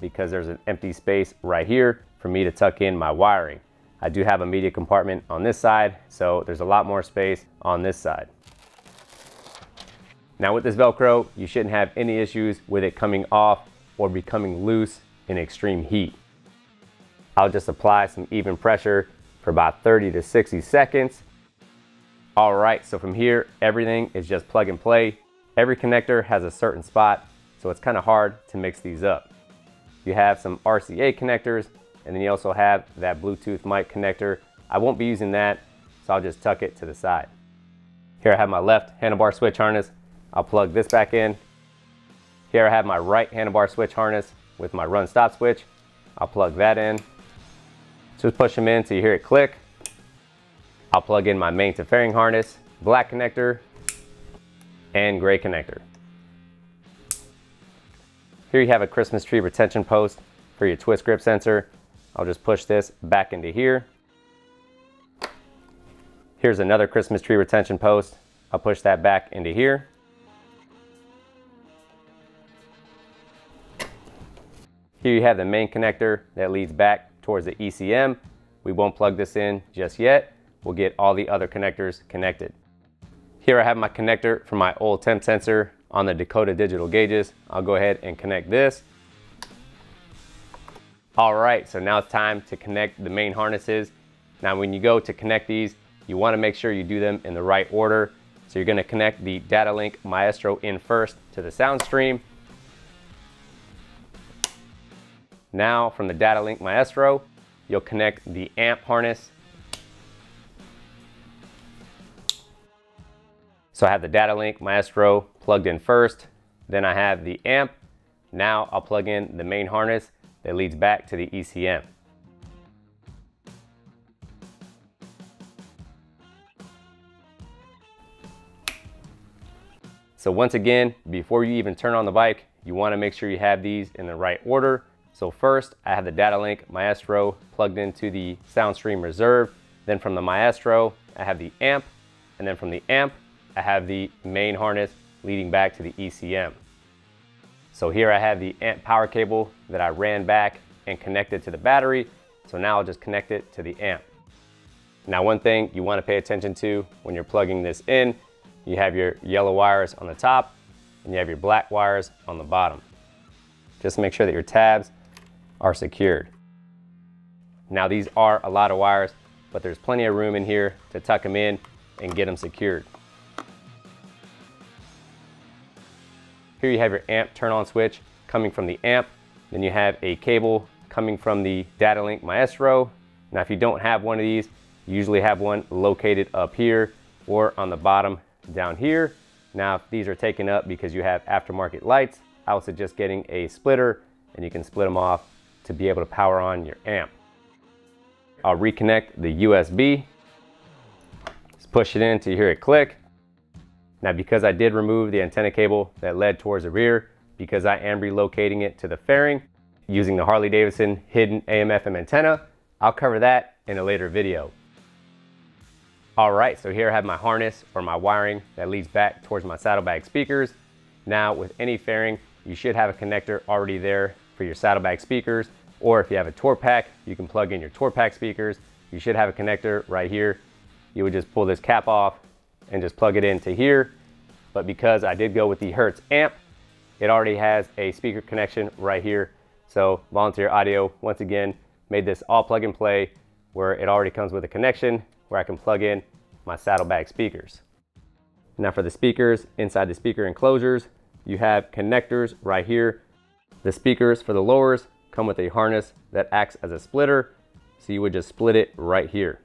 because there's an empty space right here for me to tuck in my wiring. I do have a media compartment on this side, so there's a lot more space on this side. Now with this Velcro, you shouldn't have any issues with it coming off or becoming loose in extreme heat. I'll just apply some even pressure for about 30 to 60 seconds. All right, so from here, everything is just plug and play. Every connector has a certain spot, so it's kind of hard to mix these up. You have some RCA connectors, and then you also have that Bluetooth mic connector. I won't be using that, so I'll just tuck it to the side. Here I have my left handlebar switch harness. I'll plug this back in. Here I have my right handlebar switch harness with my run stop switch. I'll plug that in. Just push them in till you hear it click. I'll plug in my main to fairing harness, black connector, and gray connector. Here you have a Christmas tree retention post for your twist grip sensor. I'll just push this back into here. Here's another Christmas tree retention post. I'll push that back into here. Here you have the main connector that leads back towards the ECM. We won't plug this in just yet. We'll get all the other connectors connected. Here I have my connector for my old temp sensor on the Dakota digital gauges. I'll go ahead and connect this. All right, so now it's time to connect the main harnesses. Now when you go to connect these, you want to make sure you do them in the right order. So you're going to connect the Data Link Maestro in first to the sound stream. Now from the Data Link Maestro, you'll connect the amp harness. So I have the Data Link Maestro plugged in first, then I have the amp. Now I'll plug in the main harness that leads back to the ECM. So once again, before you even turn on the bike, you want to make sure you have these in the right order. So first, I have the Data Link Maestro plugged into the SoundStream Reserve. Then from the Maestro, I have the amp. And then from the amp, I have the main harness leading back to the ECM. So here I have the amp power cable that I ran back and connected to the battery. So now I'll just connect it to the amp. Now one thing you want to pay attention to when you're plugging this in, you have your yellow wires on the top and you have your black wires on the bottom. Just make sure that your tabs are secured. Now these are a lot of wires, but there's plenty of room in here to tuck them in and get them secured. Here you have your amp turn on switch coming from the amp. Then you have a cable coming from the Data Link Maestro. Now if you don't have one of these, you usually have one located up here or on the bottom down here. Now if these are taken up because you have aftermarket lights, I would suggest getting a splitter and you can split them off to be able to power on your amp. I'll reconnect the USB. Just push it in till you hear it click. Now because I did remove the antenna cable that led towards the rear, because I am relocating it to the fairing using the Harley Davidson hidden AM/FM antenna, I'll cover that in a later video. All right, so here I have my harness or my wiring that leads back towards my saddlebag speakers. Now with any fairing, you should have a connector already there for your saddlebag speakers, or if you have a tour pack, you can plug in your tour pack speakers. You should have a connector right here. You would just pull this cap off and just plug it into here. But because I did go with the Hertz amp, it already has a speaker connection right here. So Volunteer Audio, once again, made this all plug and play where it already comes with a connection where I can plug in my saddlebag speakers. Now for the speakers, inside the speaker enclosures, you have connectors right here. The speakers for the lowers come with a harness that acts as a splitter. So you would just split it right here.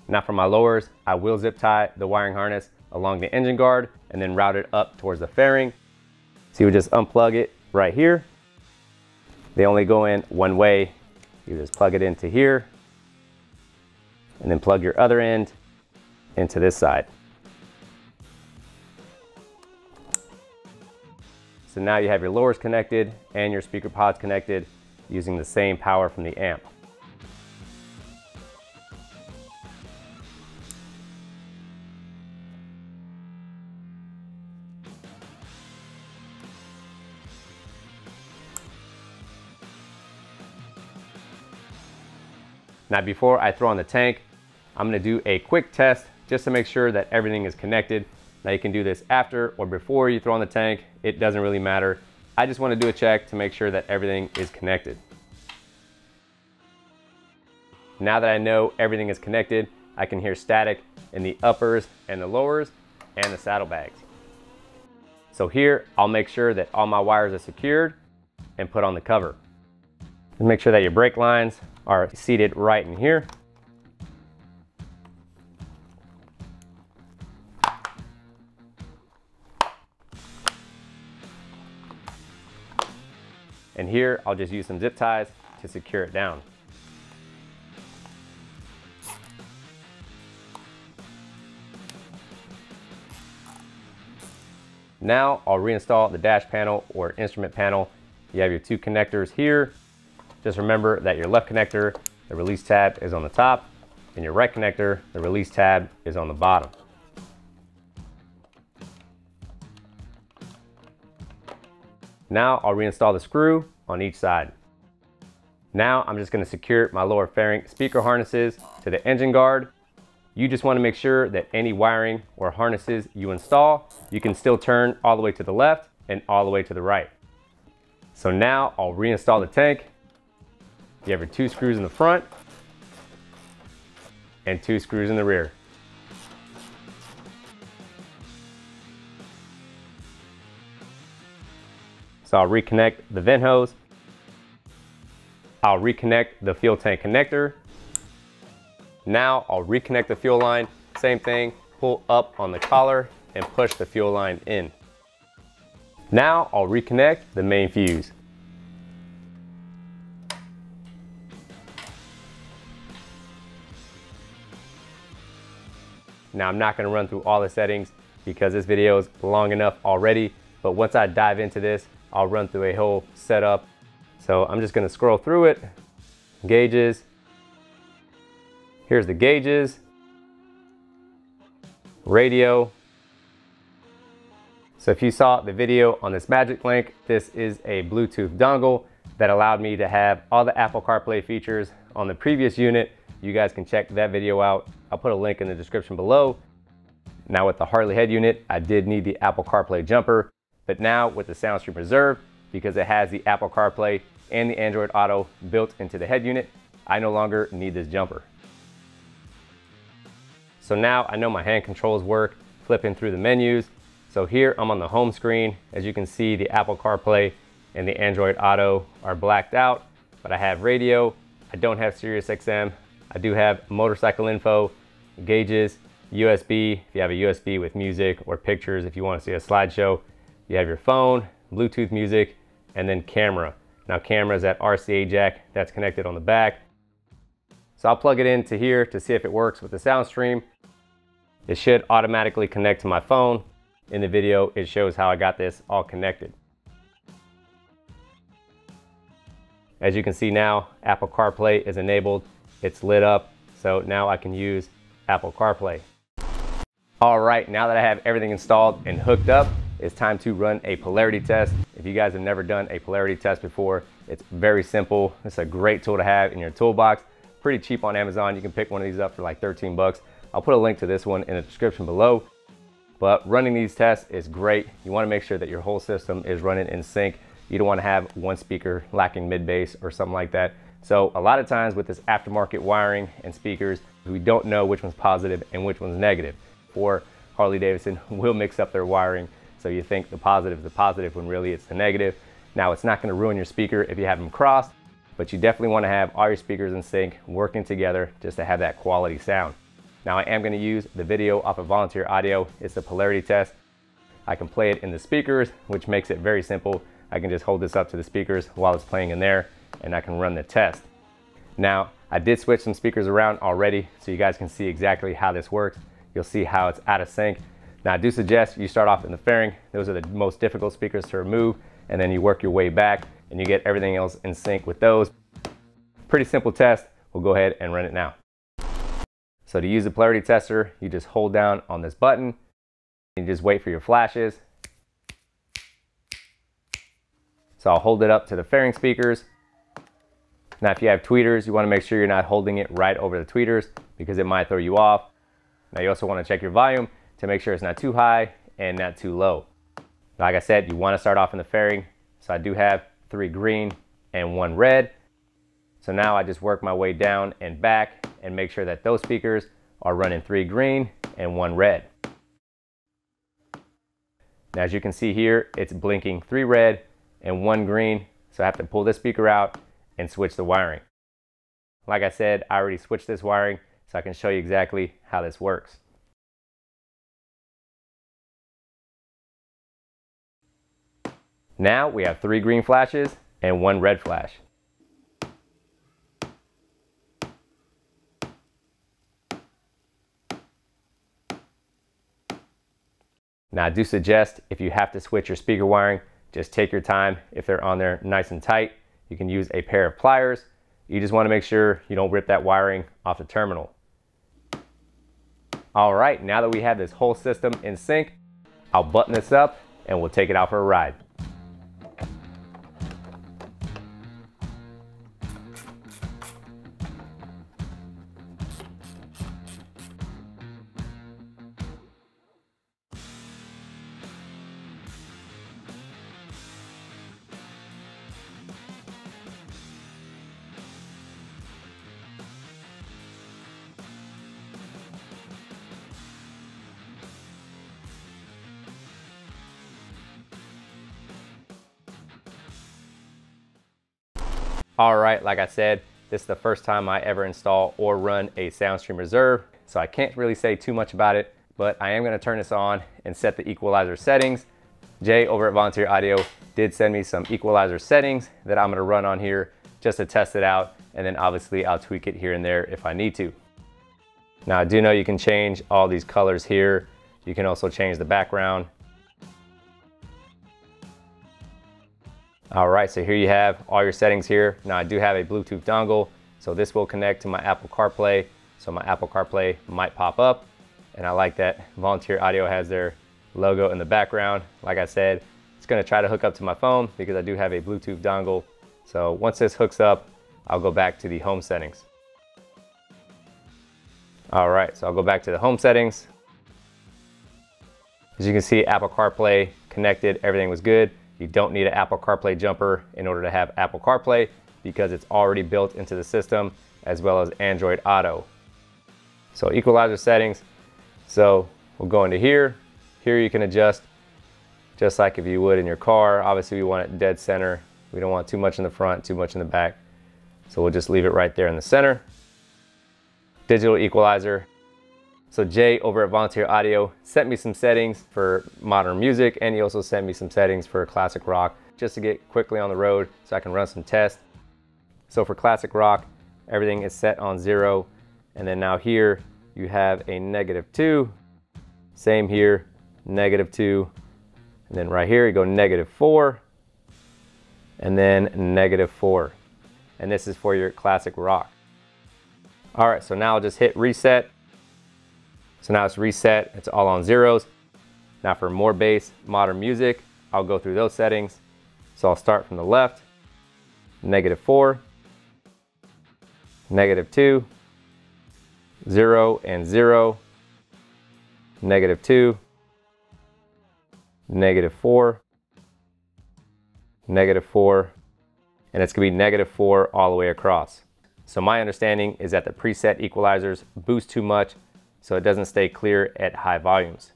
Now for my lowers, I will zip tie the wiring harness along the engine guard and then route it up towards the fairing. So you would just unplug it right here. They only go in one way. You just plug it into here and then plug your other end into this side. So now you have your lowers connected and your speaker pods connected using the same power from the amp. Now before I throw on the tank, I'm gonna do a quick test just to make sure that everything is connected. Now you can do this after or before you throw on the tank, it doesn't really matter. I just wanna do a check to make sure that everything is connected. Now that I know everything is connected, I can hear static in the uppers and the lowers and the saddlebags. So here, I'll make sure that all my wires are secured and put on the cover. And make sure that your brake lines are seated right in here. And here, I'll just use some zip ties to secure it down. Now, I'll reinstall the dash panel or instrument panel. You have your two connectors here. Just remember that your left connector, the release tab is on the top, and your right connector, the release tab is on the bottom. Now I'll reinstall the screw on each side. Now I'm just going to secure my lower fairing speaker harnesses to the engine guard. You just want to make sure that any wiring or harnesses you install, you can still turn all the way to the left and all the way to the right. So now I'll reinstall the tank. You have your two screws in the front and two screws in the rear. So I'll reconnect the vent hose. I'll reconnect the fuel tank connector. Now I'll reconnect the fuel line. Same thing, pull up on the collar and push the fuel line in. Now I'll reconnect the main fuse. Now I'm not going to run through all the settings. because this video is long enough already. But once I dive into this, I'll run through a whole setup. So I'm just gonna scroll through it. Gauges. Here's the gauges. Radio. So if you saw the video on this Magic Link, this is a Bluetooth dongle that allowed me to have all the Apple CarPlay features on the previous unit. You guys can check that video out. I'll put a link in the description below. Now with the Harley head unit, I did need the Apple CarPlay jumper, but now with the SoundStream Reserve, because it has the Apple CarPlay and the Android Auto built into the head unit, I no longer need this jumper. So now I know my hand controls work, flipping through the menus. So here I'm on the home screen. As you can see, the Apple CarPlay and the Android Auto are blacked out, but I have radio. I don't have Sirius XM. I do have motorcycle info, gauges, USB, if you have a USB with music, or pictures if you want to see a slideshow. You have your phone, Bluetooth music, and then camera. Now camera is that RCA jack that's connected on the back. So I'll plug it into here to see if it works with the SoundStream. It should automatically connect to my phone. In the video, it shows how I got this all connected. As you can see now, Apple CarPlay is enabled. It's lit up, so now I can use Apple CarPlay. All right, now that I have everything installed and hooked up, it's time to run a polarity test. If you guys have never done a polarity test before, it's very simple. It's a great tool to have in your toolbox. Pretty cheap on Amazon. You can pick one of these up for like 13 bucks. I'll put a link to this one in the description below. But running these tests is great. You want to make sure that your whole system is running in sync. You don't want to have one speaker lacking mid bass or something like that. So a lot of times with this aftermarket wiring and speakers, we don't know which one's positive and which one's negative. For Harley Davidson, will mix up their wiring. So you think the positive is the positive when really it's the negative. Now it's not going to ruin your speaker if you have them crossed, but you definitely want to have all your speakers in sync, working together just to have that quality sound. Now I am going to use the video off of Volunteer Audio. It's a polarity test. I can play it in the speakers, which makes it very simple. I can just hold this up to the speakers while it's playing in there, and I can run the test. Now, I did switch some speakers around already, so you guys can see exactly how this works. You'll see how it's out of sync. Now, I do suggest you start off in the fairing. Those are the most difficult speakers to remove, and then you work your way back, and you get everything else in sync with those. Pretty simple test. We'll go ahead and run it now. So to use the polarity tester, you just hold down on this button, and you just wait for your flashes. So I'll hold it up to the fairing speakers. Now if you have tweeters, you want to make sure you're not holding it right over the tweeters because it might throw you off. Now you also want to check your volume to make sure it's not too high and not too low. Like I said, you want to start off in the fairing. So I do have 3 green and 1 red. So now I just work my way down and back and make sure that those speakers are running 3 green and 1 red. Now as you can see here, it's blinking 3 red and 1 green. So I have to pull this speaker out and switch the wiring. Like I said, I already switched this wiring, so I can show you exactly how this works. Now we have 3 green flashes and 1 red flash. Now I do suggest if you have to switch your speaker wiring, just take your time. If they're on there nice and tight, you can use a pair of pliers. You just want to make sure you don't rip that wiring off the terminal. All right, now that we have this whole system in sync, I'll button this up and we'll take it out for a ride. All right, like I said, this is the first time I ever install or run a SoundStream Reserve, so I can't really say too much about it, but I am gonna turn this on and set the equalizer settings. Jay over at Volunteer Audio did send me some equalizer settings that I'm gonna run on here just to test it out, and then obviously I'll tweak it here and there if I need to. Now I do know you can change all these colors here. You can also change the background. All right, so here you have all your settings here. Now I do have a Bluetooth dongle, so this will connect to my Apple CarPlay. So my Apple CarPlay might pop up, and I like that Volunteer Audio has their logo in the background. Like I said, it's gonna try to hook up to my phone because I do have a Bluetooth dongle. So once this hooks up, I'll go back to the home settings. All right, so I'll go back to the home settings. As you can see, Apple CarPlay connected, everything was good. You don't need an Apple CarPlay jumper in order to have Apple CarPlay because it's already built into the system, as well as Android Auto. So equalizer settings. So we'll go into here. Here you can adjust just like if you would in your car. Obviously we want it dead center. We don't want too much in the front, too much in the back. So we'll just leave it right there in the center. Digital equalizer. So Jay over at Volunteer Audio sent me some settings for modern music, and he also sent me some settings for classic rock just to get quickly on the road so I can run some tests. So for classic rock, everything is set on 0. And then now here you have a -2. Same here, -2. And then right here you go -4. And then -4. And this is for your classic rock. All right, so now I'll just hit reset. So now it's reset, it's all on 0s. Now for more bass, modern music, I'll go through those settings. So I'll start from the left, -4, -2, 0 and 0, -2, -4, -4, and it's gonna be -4 all the way across. So my understanding is that the preset equalizers boost too much, so it doesn't stay clear at high volumes.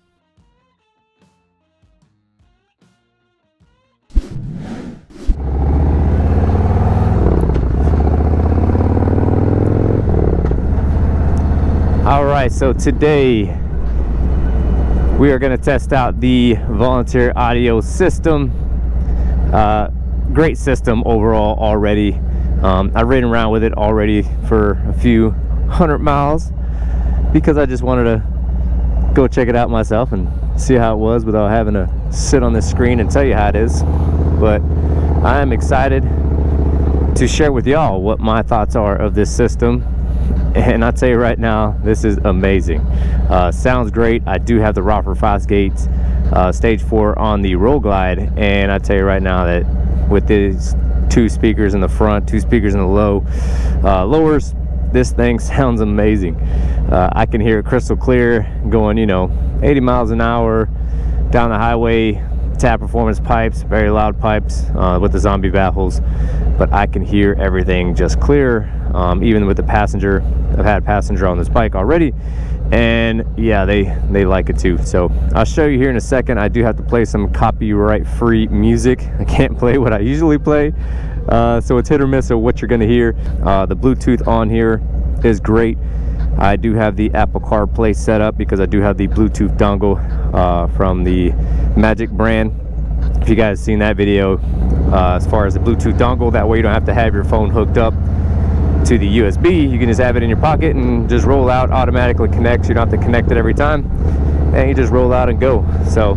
All right, so today we are going to test out the Volunteer Audio system. Great system overall already. I've ridden around with it already for a few 100 miles because I just wanted to go check it out myself and see how it was without having to sit on this screen and tell you how it is. But I am excited to share with y'all what my thoughts are of this system. And I'll tell you right now, this is amazing. Sounds great. I do have the Roper Fosgates stage 4 on the Roll Glide, and I tell you right now that with these 2 speakers in the front, 2 speakers in the lowers, this thing sounds amazing. I can hear it crystal clear going, you know, 80 miles an hour down the highway. Tab performance pipes, very loud pipes with the zombie baffles, but I can hear everything just clear. Even with the passenger, I've had a passenger on this bike already, and yeah, they like it too. So I'll show you here in a second. I do have to play some copyright-free music. I can't play what I usually play, so it's hit or miss of what you're going to hear. The Bluetooth on here is great. I do have the Apple CarPlay set up because I do have the Bluetooth dongle from the Magic brand. If you guys seen that video, as far as the Bluetooth dongle, that way you don't have to have your phone hooked up to the USB. You can just have it in your pocket and just roll out, automatically connects. You don't have to connect it every time, and you just roll out and go. So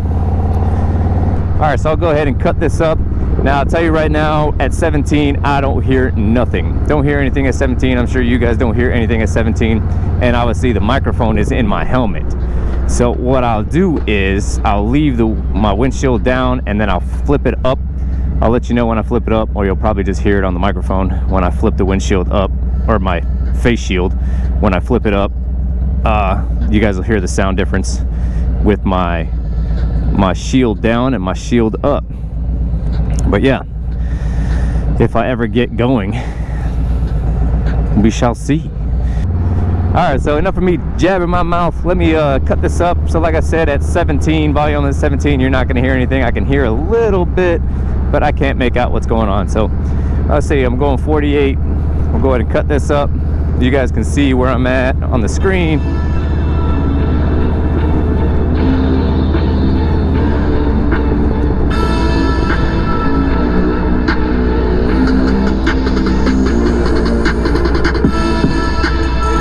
all right, so I'll go ahead and cut this up. Now I'll tell you right now, at 17 I don't hear nothing. Don't hear anything at 17. I'm sure you guys don't hear anything at 17, and obviously the microphone is in my helmet. So what I'll do is I'll leave my windshield down, and then I'll flip it up. I'll let you know when I flip it up, or you'll probably just hear it on the microphone when I flip the windshield up, or my face shield. When I flip it up, you guys will hear the sound difference with my shield down and my shield up. But yeah, if I ever get going, we shall see. All right, so enough of me jabbing my mouth. Let me cut this up. So like I said, at 17, volume is 17, you're not gonna hear anything. I can hear a little bit, but I can't make out what's going on. So let's see, I'm going 48. We'll go ahead and cut this up. You guys can see where I'm at on the screen.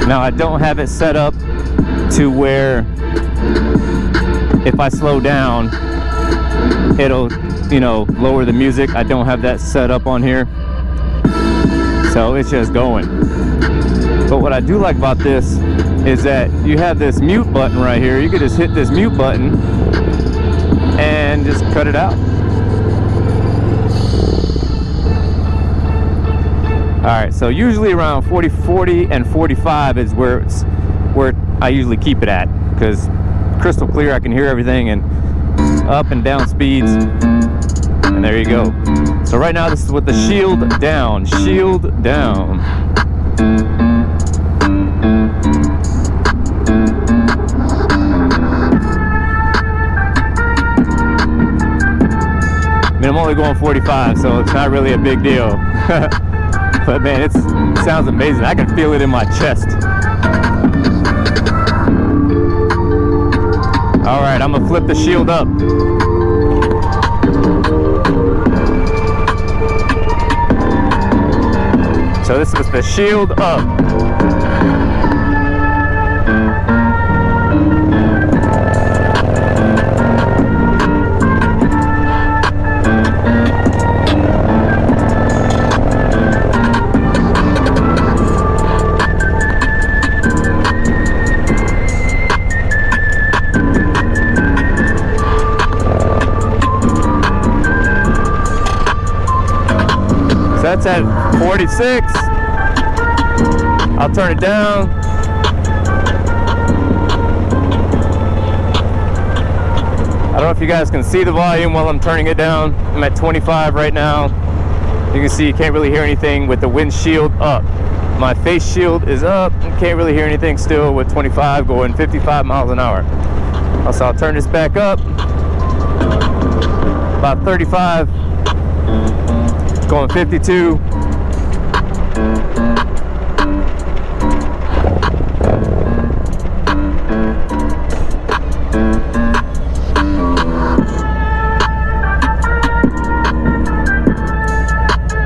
Now I don't have it set up to where
if I slow down, it'll, you know, lower the music. I don't have that set up on here, so it's just going. But what I do like about this is that you have this mute button right here. You could just hit this mute button and just cut it out. Alright, so usually around 40 and 45 is where I usually keep it at, because crystal clear, I can hear everything, and up and down speeds, and there you go. So right now this is with the shield down. Shield down. I mean, I'm only going 45, so it's not really a big deal. But man, it sounds amazing. I can feel it in my chest. All right, I'm gonna flip the shield up. So this is the shield up. That's at 46. I'll turn it down. I don't know if you guys can see the volume while I'm turning it down. I'm at 25 right now. You can see you can't really hear anything with the windshield up. My face shield is up. You can't really hear anything still with 25 going 55 miles an hour. Also, I'll turn this back up. About 35. Going 52.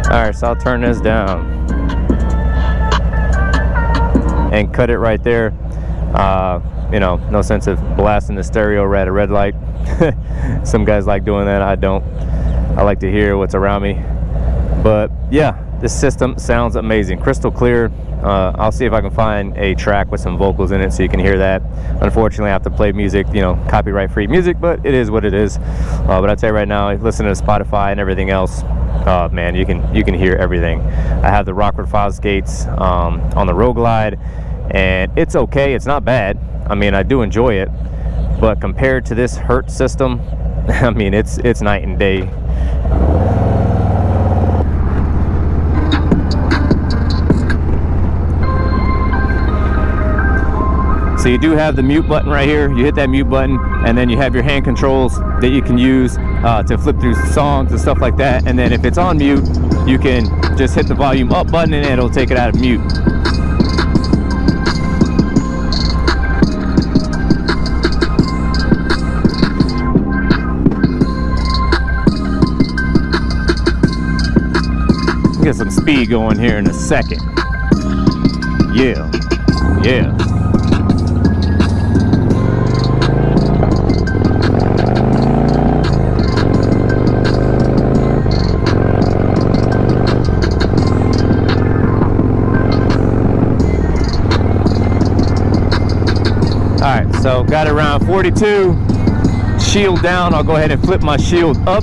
Alright, so I'll turn this down and cut it right there. You know, no sense of blasting the stereo at a red light. Some guys like doing that, I don't. I like to hear what's around me. But yeah, this system sounds amazing, crystal clear. I'll see if I can find a track with some vocals in it so you can hear that. Unfortunately, I have to play music, you know, copyright free music, but it is what it is. But I'd say right now, listen to Spotify and everything else, man, you can hear everything. I have the Rockford Files gates on the Road Glide, and it's okay, it's not bad. I mean, I do enjoy it, but compared to this Hertz system, I mean, it's night and day. So you do have the mute button right here. You hit that mute button, and then you have your hand controls that you can use to flip through songs and stuff like that. And then if it's on mute, you can just hit the volume up button and it'll take it out of mute. Get some speed going here in a second. Yeah, yeah. Alright, so got it around 42. Shield down. I'll go ahead and flip my shield up.